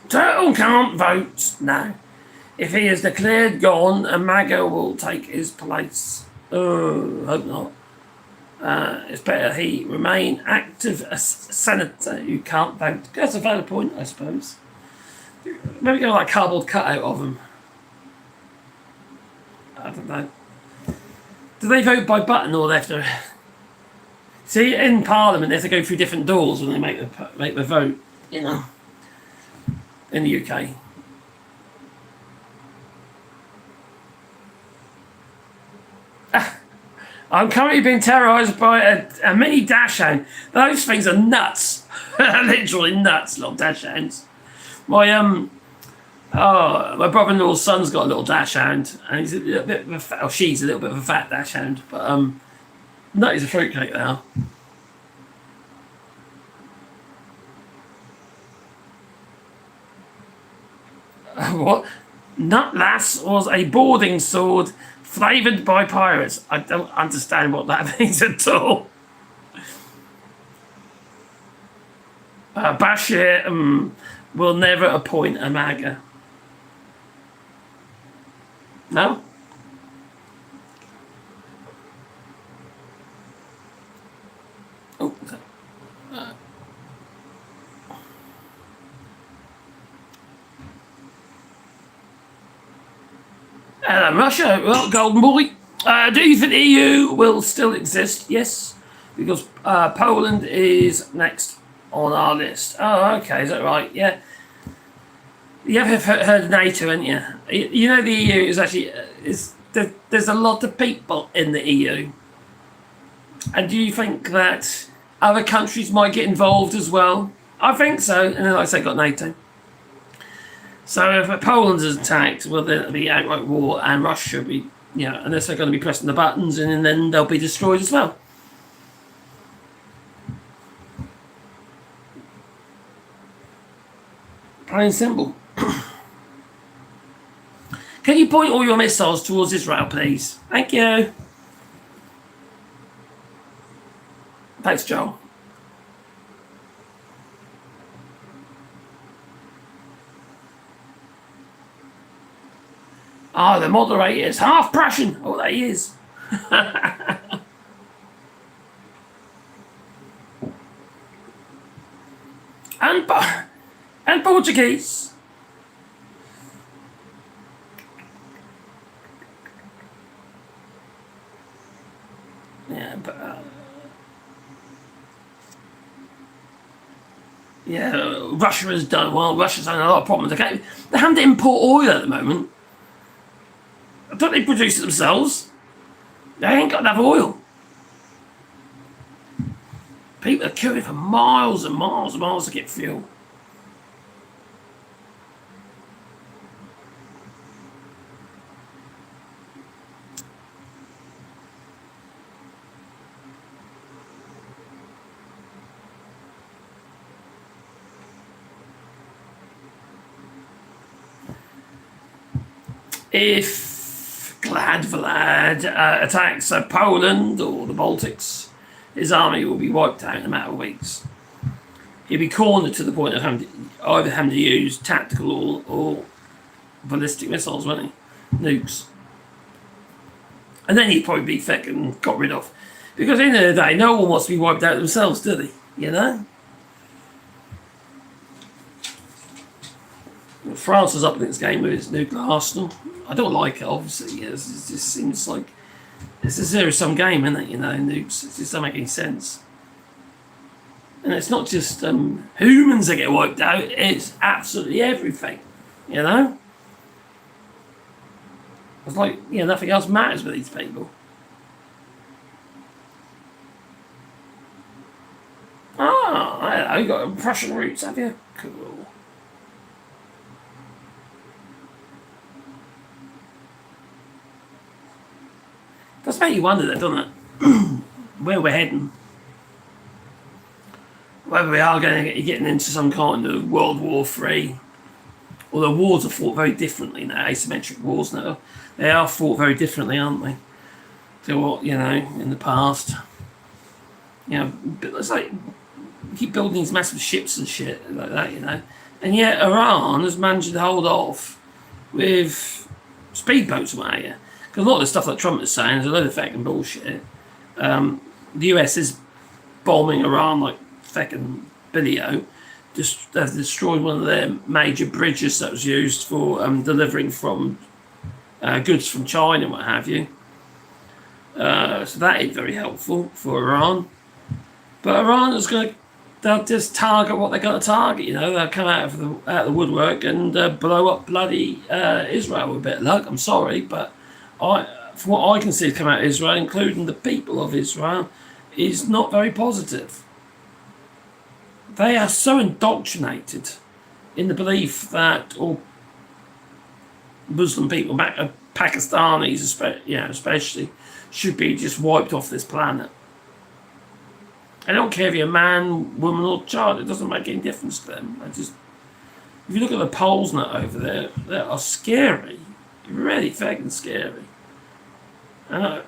Turtle can't vote. No. If he is declared gone, a MAGA will take his place. Oh, hope not. It's better he remain active as senator who can't vote. That's a valid point, I suppose. Maybe go like cardboard cutout of him. I don't know. Do they vote by button or they have to? See, in Parliament they have to go through different doors when they make the vote. You know, in the UK. I'm currently being terrorised by a mini dachshund. Those things are nuts. Literally nuts, little dachshunds. My Oh, my brother-in-law's son's got a little dachshund, and he's a little bit of a fat, or she's a little bit of a fat dachshund, but no, he's a fruitcake now. What? Nutlass was a boarding sword flavoured by pirates. I don't understand what that means at all. Bashir will never appoint a MAGA. No? Oh, Russia, well, Golden Boy. Do you think the EU will still exist? Yes, because Poland is next on our list. Oh, okay, is that right? Yeah. You have heard of NATO, haven't you? You know the EU is actually there's a lot of people in the EU, and do you think that other countries might get involved as well? I think so, and then like I say, got NATO. So if Poland is attacked, well, then it'll be outright war, and Russia will be, unless they're going to be pressing the buttons, and then they'll be destroyed as well. Plain and simple. Can you point all your missiles towards Israel, please? Thank you. Thanks, Joel. Oh, the moderator is half Prussian. Oh, there he is. and Portuguese. Yeah, but Russia has done well. Russia's having a lot of problems. They're having to import oil at the moment. Don't they produce it themselves? They ain't got enough oil. People are queuing for miles and miles and miles to get fuel. If Vlad attacks Poland or the Baltics, his army will be wiped out in a matter of weeks. He'll be cornered to the point of either having to use tactical or ballistic missiles, won't he? Nukes. And then he'd probably be fucking got rid of. Because at the end of the day, no one wants to be wiped out themselves, do they? You know? France is up in this game with its nuclear arsenal. I don't like it, obviously. It just seems like it's a zero-sum game, isn't it? Nukes. It just doesn't make any sense. And it's not just humans that get wiped out, it's absolutely everything. It's like, nothing else matters with these people. Ah, you got Prussian roots, have you? Cool. Does make you wonder, doesn't it? Where we're heading. Whether we are going to getting into some kind of World War III. Although wars are fought very differently now, asymmetric wars now. They are fought very differently, aren't they? To what, in the past. It's like you keep building these massive ships and shit like that, And yet Iran has managed to hold off with speedboats, what you. Because a lot of the stuff that Trump is saying is a load of fucking bullshit. The US is bombing Iran like fucking video. They've destroyed one of their major bridges that was used for delivering from goods from China and what have you. So that ain't very helpful for Iran. But Iran is they'll just target what they're going to target, They'll come out of the woodwork and blow up bloody Israel with a bit of luck. I'm sorry, but from what I can see come out of Israel, including the people of Israel, is not very positive. They are so indoctrinated in the belief that, or Muslim people, Pakistanis, especially, should be just wiped off this planet. I don't care if you're a man, woman, or child. It doesn't make any difference to them. If you look at the poles net over there, they are scary, really fucking scary. And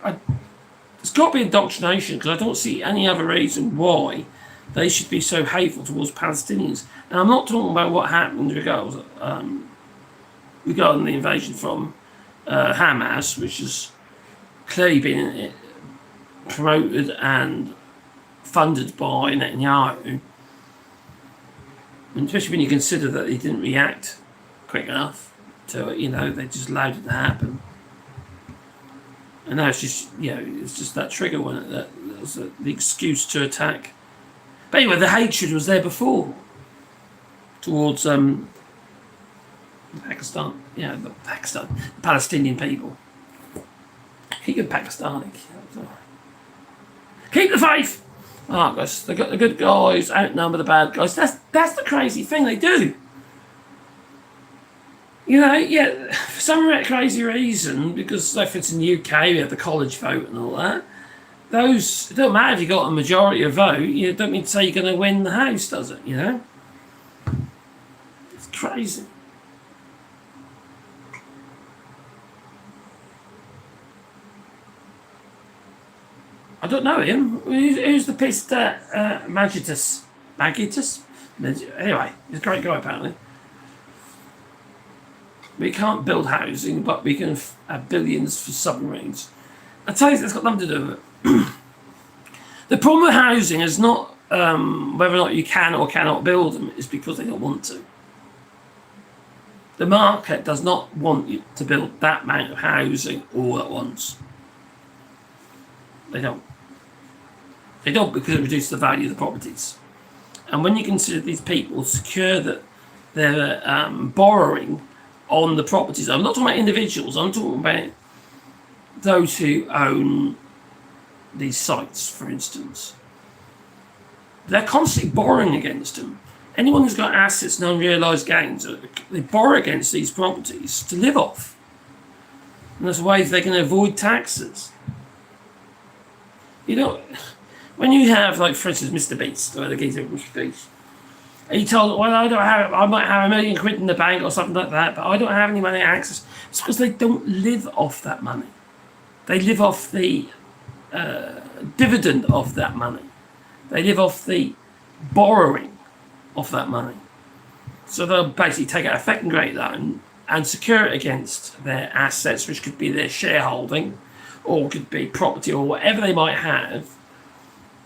it's got to be indoctrination, because I don't see any other reason why they should be so hateful towards Palestinians. And I'm not talking about what happened regarding the invasion from Hamas, which has clearly been promoted and funded by Netanyahu. And especially when you consider that he didn't react quick enough to it, they just allowed it to happen. And now it's just that trigger one, that was the excuse to attack. But anyway, the hatred was there before towards Pakistan, the Palestinian people. Keep it Pakistani. Keep the faith. Oh, guys, the good guys outnumber the bad guys. That's the crazy thing they do. For some crazy reason, because if it's in the UK, we have the college vote and all that. It don't matter if you got a majority of vote. It don't mean to say you're going to win the house, does it? It's crazy. I don't know him. Who's the pissed Magitus? Anyway, he's a great guy apparently. We can't build housing, but we can have billions for submarines. I tell you, it's got nothing to do with it. The problem with housing is not whether or not you can or cannot build them, it's because they don't want to. The market does not want you to build that amount of housing all at once. They don't. They don't, because it reduces the value of the properties. And when you consider these people secure that they're borrowing on the properties, I'm not talking about individuals, I'm talking about those who own these sites, for instance. They're constantly borrowing against them. Anyone who's got assets and unrealised gains, they borrow against these properties to live off. And there's ways they can avoid taxes. When you have, like, for instance, Mr. Beast, or the geezer Mr. Beast, and he told, well, I might have £1 million in the bank or something like that, but I don't have any money access. It's because they don't live off that money. They live off the dividend of that money. They live off the borrowing of that money. So they'll basically take out a second grade loan and secure it against their assets, which could be their shareholding, or could be property, or whatever they might have,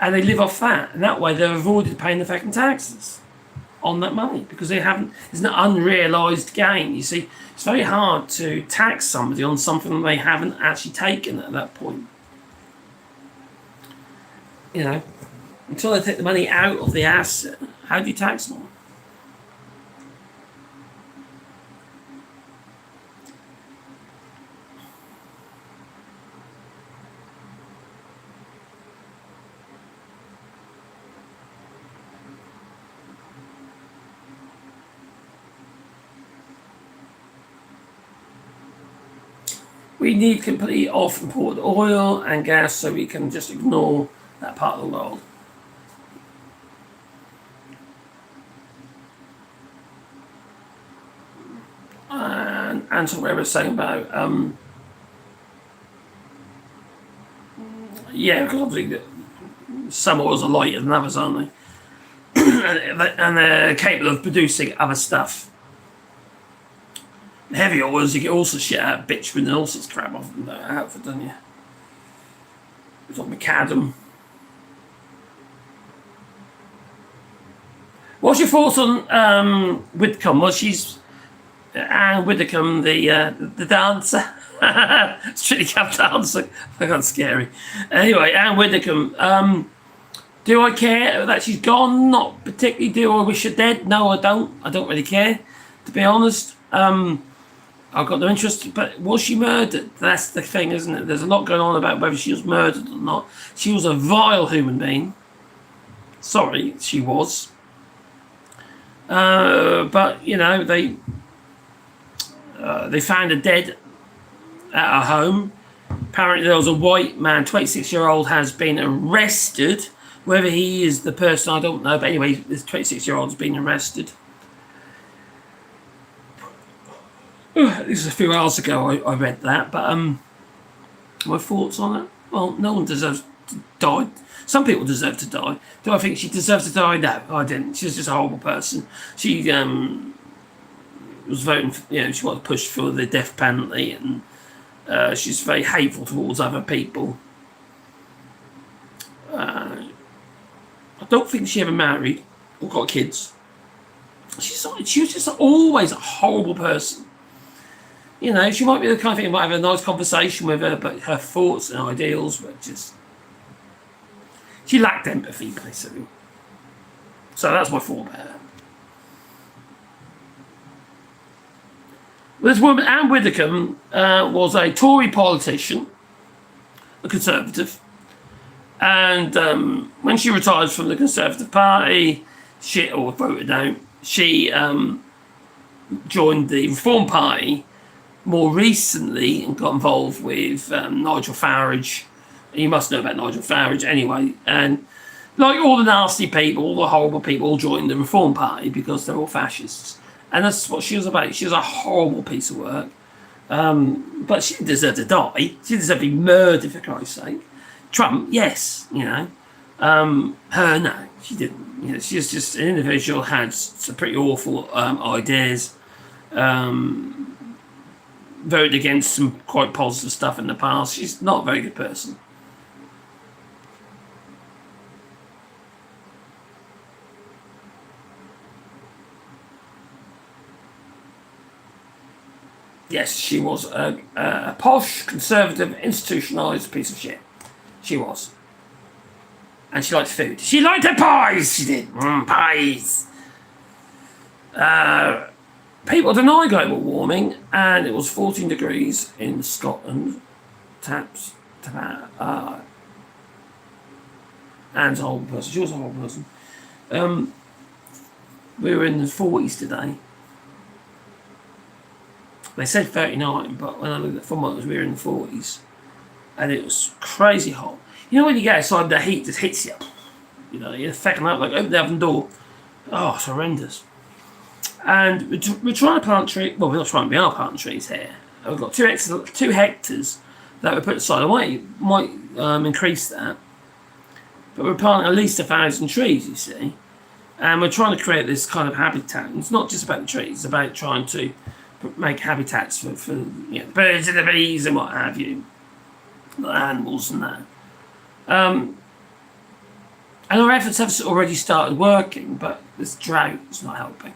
and they live off that. And that way they've avoided paying the fucking taxes on that money, because they haven't, it's an unrealised gain. You see, it's very hard to tax somebody on something that they haven't actually taken at that point. Until they take the money out of the asset, how do you tax them? We need completely off imported oil and gas so we can just ignore that part of the world. And so what I was saying about, because obviously some oils are lighter than others, aren't they? And they're capable of producing other stuff. The heavy oils, you get all sorts of shit out of bitumen and all sorts of crap off them outfit, don't you? It's like macadam. What's your thoughts on Whitcomb? Well, she's Anne Widdecombe, the dancer. Strictly Come Dancing. That's scary. Anyway, Anne Widdecombe. Do I care that she's gone? Not particularly. Do I wish her dead? No, I don't. I don't really care, to be honest. I've got no interest. But was she murdered? That's the thing, isn't it? There's a lot going on about whether she was murdered or not. She was a vile human being. Sorry, she was. But, they... They found her dead at her home. Apparently there was a white man, 26-year-old, has been arrested. Whether he is the person, I don't know. But anyway, this 26-year-old's been arrested. This is a few hours ago I read that. But my thoughts on it? Well, no one deserves to die. Some people deserve to die. Do I think she deserves to die? No, I didn't. She was just a horrible person. She was voting for, she wanted to push for the death penalty, and she's very hateful towards other people. I don't think she ever married or got kids. She was just always a horrible person. She might be the kind of thing you might have a nice conversation with her, but her thoughts and ideals were just... She lacked empathy, basically. So that's my thought about her. This woman, Anne Widdecombe, was a Tory politician, a Conservative, and when she retired from the Conservative Party, she voted out. She joined the Reform Party more recently and got involved with Nigel Farage. You must know about Nigel Farage anyway. And like all the nasty people, all the horrible people, all joined the Reform Party because they're all fascists. And that's what she was about. She was a horrible piece of work. But she didn't deserve to die. She deserved to be murdered, for Christ's sake. Trump, yes, her, no, she didn't. She's just an individual, had some pretty awful ideas, voted against some quite positive stuff in the past. She's not a very good person. Yes, she was a posh, conservative, institutionalised piece of shit. She was. And she liked food. She liked her pies, she did. Pies. People deny global warming, and it was 14 degrees in Scotland. Anne's a horrible person. She was a horrible person. We were in the 40s today. They said 39, but when I looked at the thermometers, we were in the 40s. And it was crazy hot. When you get outside, the heat just hits you. You're fucking up, like open the oven door. Oh, it's horrendous. And we're trying to plant trees. Well, we're not trying, we are planting trees here. We've got 2 hectares that we put aside. I might increase that. But we're planting at least 1,000 trees, you see. And we're trying to create this kind of habitat. It's not just about the trees, it's about trying to make habitats for the birds and the bees and what have you. The animals and that. And our efforts have already started working, but this drought is not helping.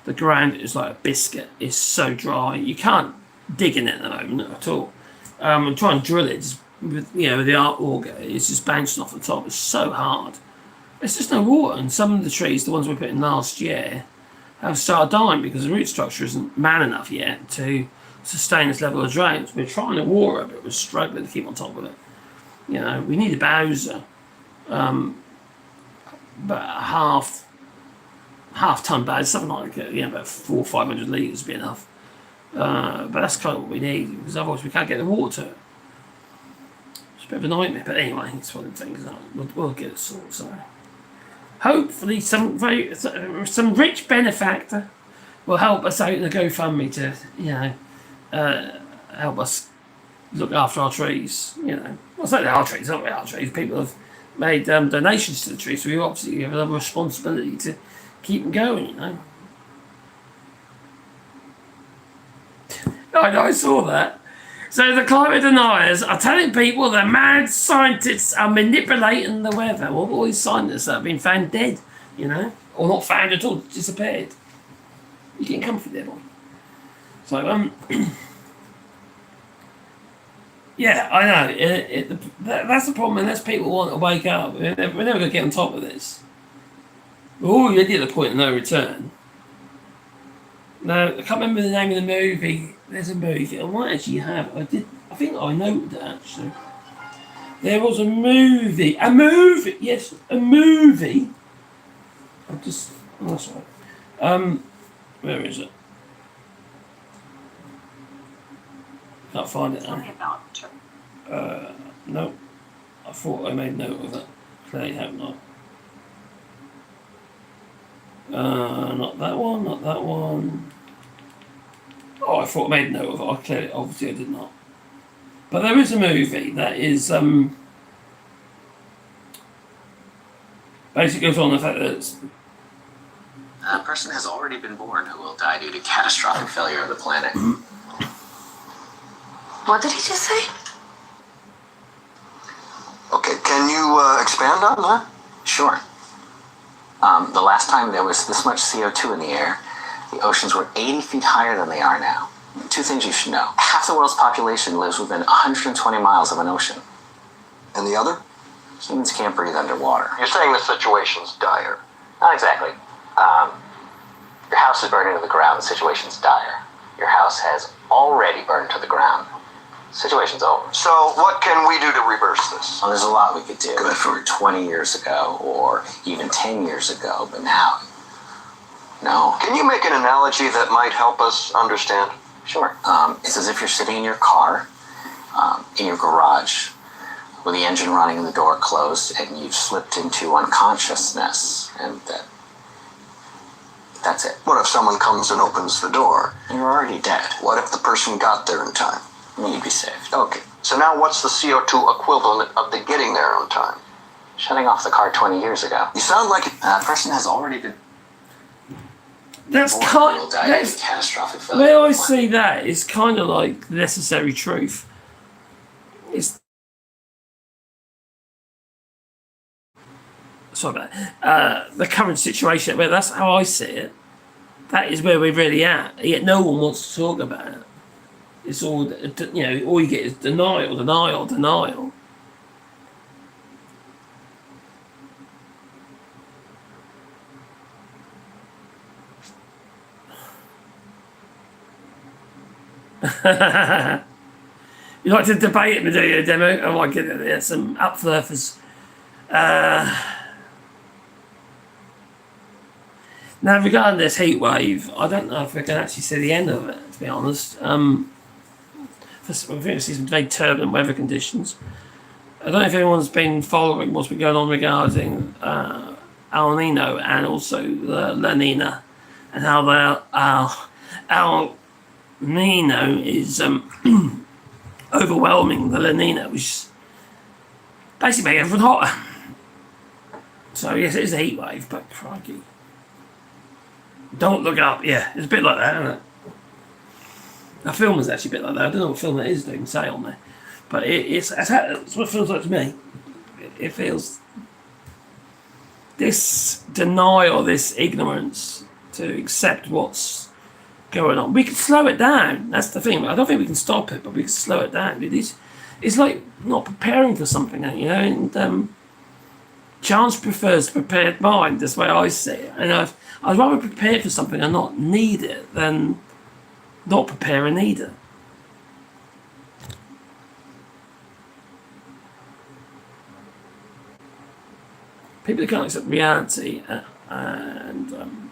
The ground is like a biscuit. It's so dry. You can't dig in it at the moment at all. And try and drill it with the art auger. It's just bouncing off the top. It's so hard. There's just no water. And some of the trees, the ones we put in last year, have started dying because the root structure isn't man enough yet to sustain this level of drought. We're trying to water it, but we're struggling to keep on top of it. We need a Bowser, but a half-ton Bowser, something like about 400 or 500 litres would be enough. But that's kind of what we need, because otherwise we can't get the water to it. It's a bit of a nightmare, but anyway, it's one of the things. We'll get it sorted. So hopefully, some rich benefactor will help us out in the GoFundMe to help us look after our trees. Well, it's not our trees, not our trees. People have made donations to the trees, so we obviously have a responsibility to keep them going. I saw that. So the climate deniers are telling people that mad scientists are manipulating the weather. Well, all these scientists that have been found dead, or not found at all, disappeared. You getting comfy there, boy. So yeah, I know. That's the problem, unless people want to wake up. We're never going to get on top of this. Oh, you did a point of no return. No, I can't remember the name of the movie. There's a movie. I might actually have. I think I noted that, actually. There was a movie. A movie! Yes, a movie. That's right. Where is it? Can't find it Tell now. me about it. No. I thought I made note of it. Clearly have not. Not that one, not that one. Oh, I thought I made note of it. Obviously I did not. But there is a movie that is basically goes on the fact that it's, A person has already been born who will die due to catastrophic failure of the planet. What did he just say? Okay, can you expand on that? Sure. The last time there was this much CO2 in the air, the oceans were 80 feet higher than they are now. Two things you should know. Half the world's population lives within 120 miles of an ocean. And the other? Humans can't breathe underwater. You're saying the situation's dire. Not exactly. Your house is burning to the ground. The situation's dire. Your house has already burned to the ground. Situation's over. So what can we do to reverse this? Well, there's a lot we could do. Good. For 20 years ago, or even 10 years ago, but now, no. Can you make an analogy that might help us understand? Sure. It's as if you're sitting in your car, in your garage, with the engine running and the door closed, and you've slipped into unconsciousness, and that's it. What if someone comes and opens the door? You're already dead. What if the person got there in time? You'd be saved. Okay, so now what's the CO2 equivalent of the getting there on time? Shutting off the car 20 years ago. You sound like A person has already been that's born kind. who will die due to That's catastrophic failure. where I see that is kind of like necessary truth. It's sorry about that. The current situation, where that's how I see it. That is where we're really at. Yet no one wants to talk about it. It's all, all you get is denial, denial, denial. You like to debate it, do you, Demo? Oh my goodness, there's some upsurfers. Now, regarding this heat wave, I don't know if we can actually see the end of it, to be honest. We're going to see some very turbulent weather conditions. I don't know if anyone's been following what's been going on regarding El Nino and also the La Nina, and how El Nino is overwhelming the La Nina, which is basically making everything hotter. So yes, it is a heat wave, but crikey. Don't look up, yeah, it's a bit like that, isn't it? The film is actually a bit like that. I don't know what film it is, doesn't say on there. But it's what it feels like to me. It feels this denial, this ignorance to accept what's going on. We can slow it down. That's the thing. I don't think we can stop it, but we can slow it down. It's like not preparing for something, and chance prefers prepared mind. That's the way I see it. And I'd rather prepare for something and not need it than not prepare and need it. People who can't accept reality and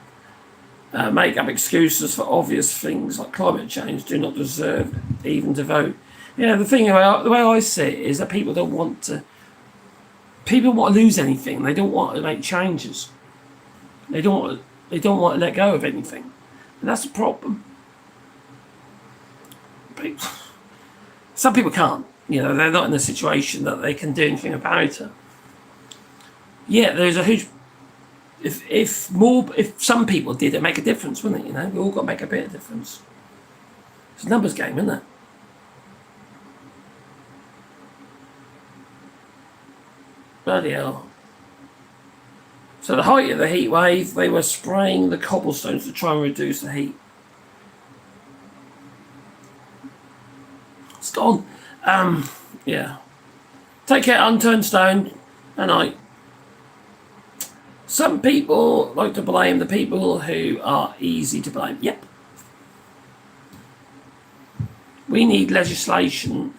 make up excuses for obvious things like climate change do not deserve even to vote. Yeah, the way I see it is that people don't want to. People want to lose anything. They don't want to make changes. They don't want to let go of anything, and that's the problem. Some people can't. They're not in a situation that they can do anything about it. Yeah, there's a huge. If some people did, it'd make a difference, wouldn't it? We all got to make a bit of difference. It's a numbers game, isn't it? Bloody hell. So the height of the heat wave, they were spraying the cobblestones to try and reduce the heat. It's gone. Yeah. Take care, unturned stone. And some people like to blame the people who are easy to blame. Yep. We need legislation.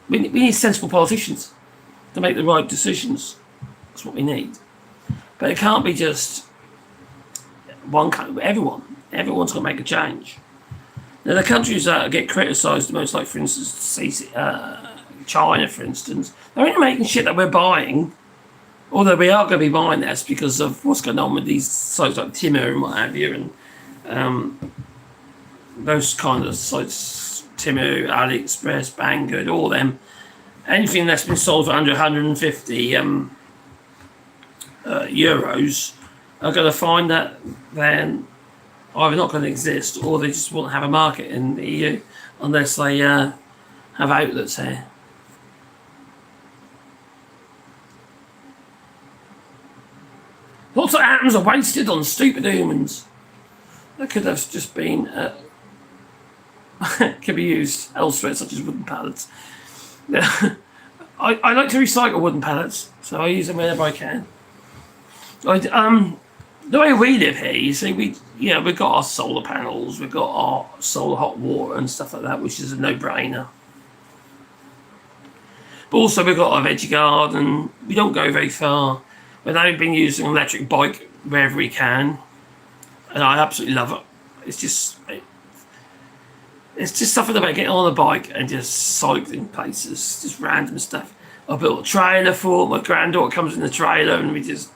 We need sensible politicians to make the right decisions. That's what we need. But it can't be just one kind. Everyone's got to make a change. Now, the countries that get criticised the most, like for instance, China, for instance, they're only making shit that we're buying. Although we are going to be buying this because of what's going on with these sites like Timor and what have you, and those kind of sites, Timor, AliExpress, Banggood, all them. Anything that's been sold for under 150 euros are going to find that then either not going to exist or they just won't have a market in the EU unless they have outlets here. Lots of atoms are wasted on stupid humans. That could have just been could be used elsewhere, such as wooden pallets. I like to recycle wooden pallets, so I use them whenever I can. The way we live here, you see, we've got our solar panels, we've got our solar hot water and stuff like that, which is a no-brainer. But also we've got our veggie garden. We don't go very far. But now we've been using an electric bike wherever we can, and I absolutely love it. It's just something about getting on a bike and just cycling places, just random stuff. I built a trailer for it. My granddaughter comes in the trailer, and we just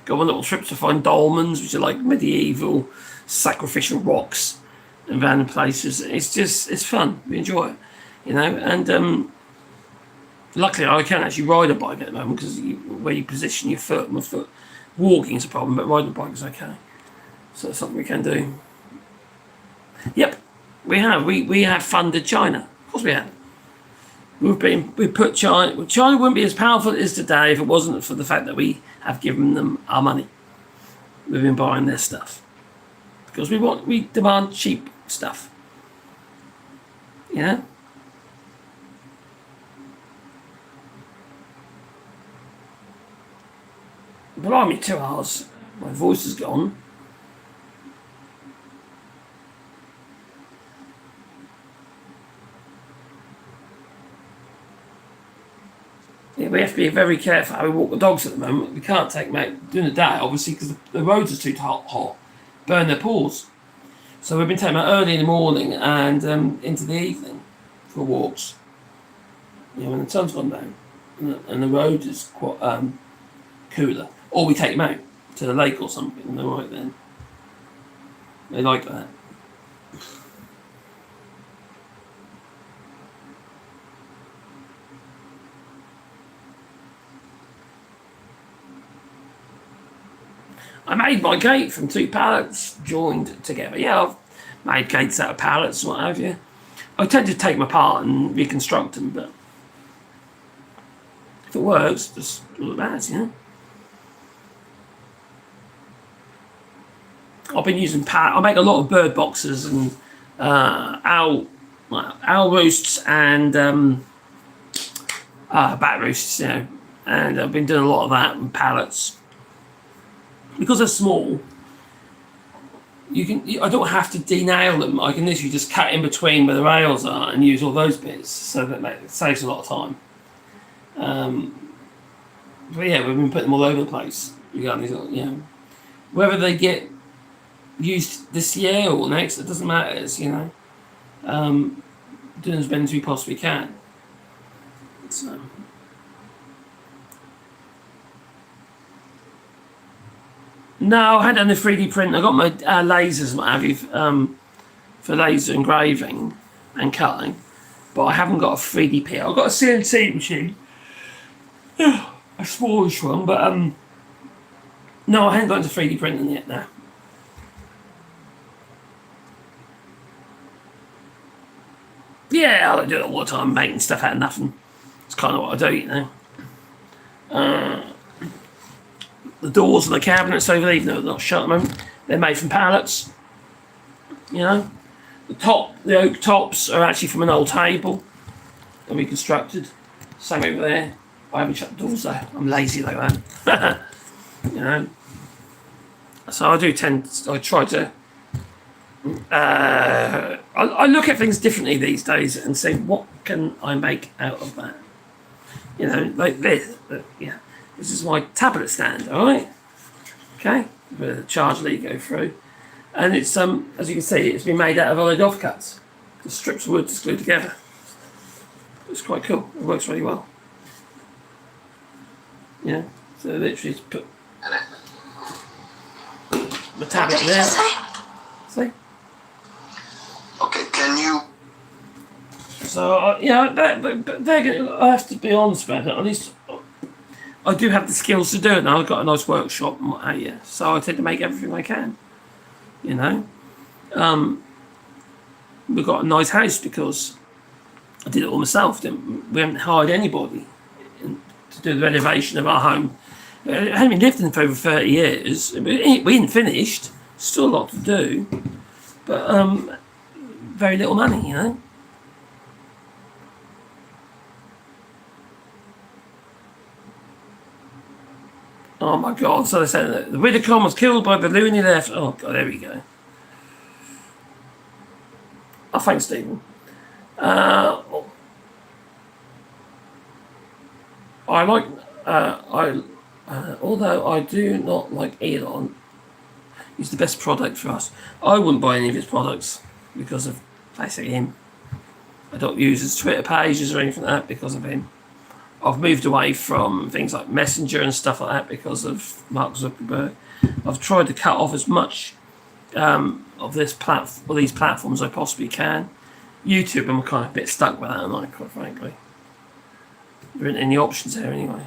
go on little trips to find dolmens, which are like medieval sacrificial rocks and random places. It's fun. We enjoy it, and. Luckily, I can actually ride a bike at the moment because where you position your foot, my foot, walking is a problem, but riding a bike is okay. So that's something we can do. Yep, we have. We have funded China. Of course we have. We put China. China wouldn't be as powerful as it is today if it wasn't for the fact that we have given them our money. We've been buying their stuff because we demand cheap stuff. Blimey, 2 hours. My voice is gone. Yeah, we have to be very careful how we walk the dogs at the moment. We can't take them out during the day, obviously, because the roads are too hot, burn their paws. So we've been taking them out early in the morning and into the evening for walks. When the sun's gone down and the road is quite cooler. Or we take them out to the lake or something, and they're right then. They like that. I made my gate from 2 pallets joined together. Yeah, I've made gates out of pallets, what have you. I tend to take them apart and reconstruct them, but if it works, just do it as I've been using I make a lot of bird boxes and owl roosts and bat roosts, and I've been doing a lot of that with pallets because they're small. I don't have to denail them. I can literally just cut in between where the rails are and use all those bits, so that it saves a lot of time. But yeah, we've been putting them all over the place. Whether they get used this year or next, it doesn't matter. It's doing as many as we possibly can. So. No, I had done the 3D print. I got my lasers, what have you, for laser engraving and cutting, but I haven't got a 3D printer. I've got a CNC machine, a smallish one, but no, I haven't got into 3D printing yet. Now. Yeah, I do it all the time, making stuff out of nothing. It's kind of what I do, The doors and the cabinets over there, even though they're not shut at the moment, they're made from pallets. The oak tops are actually from an old table that we constructed. Same over there. I haven't shut the doors though. I'm lazy like that. So I try to. I look at things differently these days and say, what can I make out of that? Like this. This is my tablet stand, all right? Okay, with a charge lead go through. And it's as you can see, it's been made out of olive offcuts, the strips of wood just glued together. It's quite cool. It works really well. Yeah. So literally, just put the tablet What did he there. just say? See. Okay, can you? So but they're gonna, I have to be honest about it. At least I do have the skills to do it now. I've got a nice workshop and what have you, so I tend to make everything I can. You know, we've got a nice house because I did it all myself. We haven't hired anybody to do the renovation of our home. It hadn't been lived in for over 30 years. We ain't finished. Still a lot to do, but very little money, you know. Oh my God! So they said that the Widdicombe was killed by the loony left. Oh God, there we go. Oh, thanks, Stephen. I like. Although I do not like Elon, he's the best product for us. I wouldn't buy any of his products because of basically him. I don't use his Twitter pages or anything like that because of him. I've moved away from things like Messenger and stuff like that because of Mark Zuckerberg. I've tried to cut off as much of these platforms as I possibly can. YouTube, I'm kind of a bit stuck with that, am I, quite frankly. There aren't any options there anyway.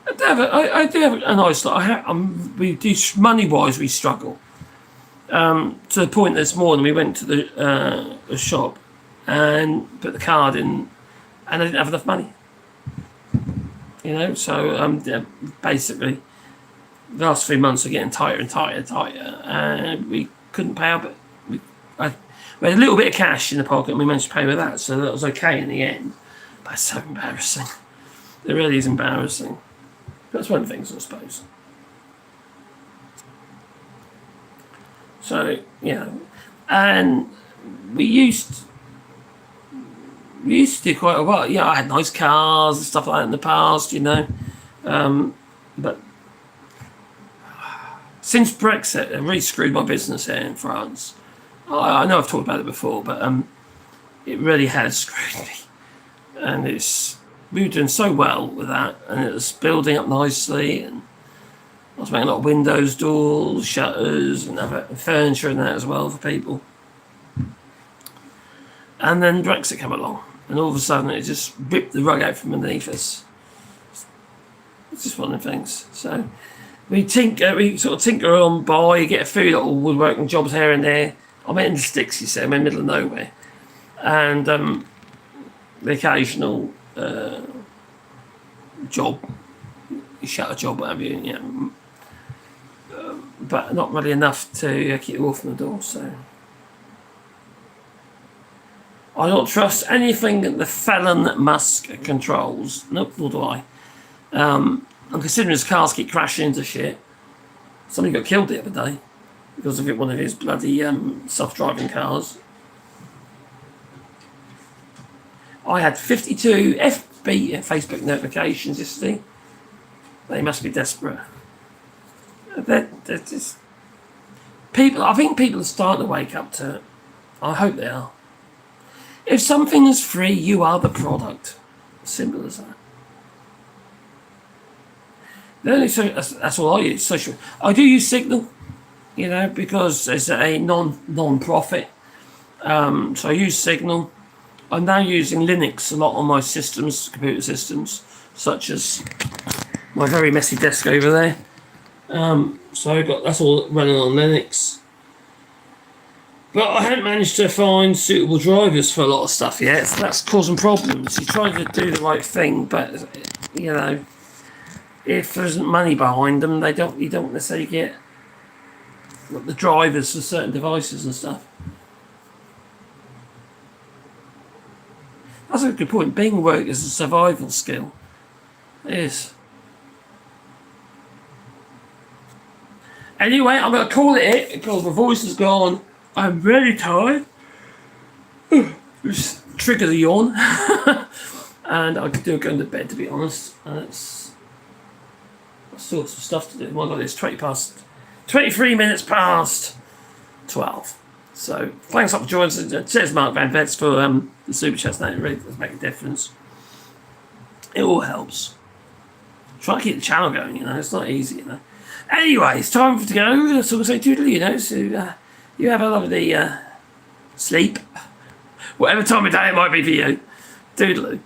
I do have a nice lot. We do, money-wise, we struggle. To the point this morning we went to the shop and put the card in, and I didn't have enough money. You know, so basically, the last 3 months are getting tighter and tighter and tighter, and we couldn't pay out. But we had a little bit of cash in the pocket, and we managed to pay with that, so that was okay in the end. But it's so embarrassing. It really is embarrassing. That's one of the things, I suppose. So, yeah, and we used to do quite a while. Yeah, I had nice cars and stuff like that in the past, you know. But since Brexit, it really screwed my business here in France. I know I've talked about it before, but it really has screwed me. And we were doing so well with that, and it was building up nicely, and I was making a lot of windows, doors, shutters, and other furniture and that as well for people. And then Brexit came along, and all of a sudden it just ripped the rug out from underneath us. It's just one of the things. So we sort of tinker on by, get a few little woodworking jobs here and there. I'm in the sticks, you see, I'm in the middle of nowhere. And the occasional job, shutter job, whatever, you know. But not really enough to keep the wolf from the door, so. I don't trust anything that the felon Musk controls. Nope, nor do I. I'm considering his cars keep crashing into shit. Somebody got killed the other day because of one of his bloody self-driving cars. I had 52 Facebook notifications yesterday. They must be desperate. They're just people. I think people are starting to wake up to it. I hope they are. If something is free, you are the product. Simple as that. That's all I use. Social. I do use Signal, you know, because it's a non-profit. So I use Signal. I'm now using Linux a lot on my systems, computer systems, such as my very messy desk over there. So that's all running on Linux. But I haven't managed to find suitable drivers for a lot of stuff yet, so that's causing problems. You're trying to do the right thing, but you know, if there isn't money behind them, you don't necessarily get the drivers for certain devices and stuff. That's a good point. Being work is a survival skill. It is. Anyway, I'm going to call it because my voice is gone. I'm really tired. Just trigger the yawn. And I could do going to bed, to be honest. And it's all sorts of stuff to do. My God, it's 20 past 23 minutes past 12. So thanks a lot for joining us. Cheers, Mark Van Vets, for the super chats. That really does make a difference. It all helps. Try to keep the channel going, you know. It's not easy, you know. Anyway, it's time to go. So we'll say toodle, you know. So you have a lovely sleep. Whatever time of day it might be for you. Doodaloo.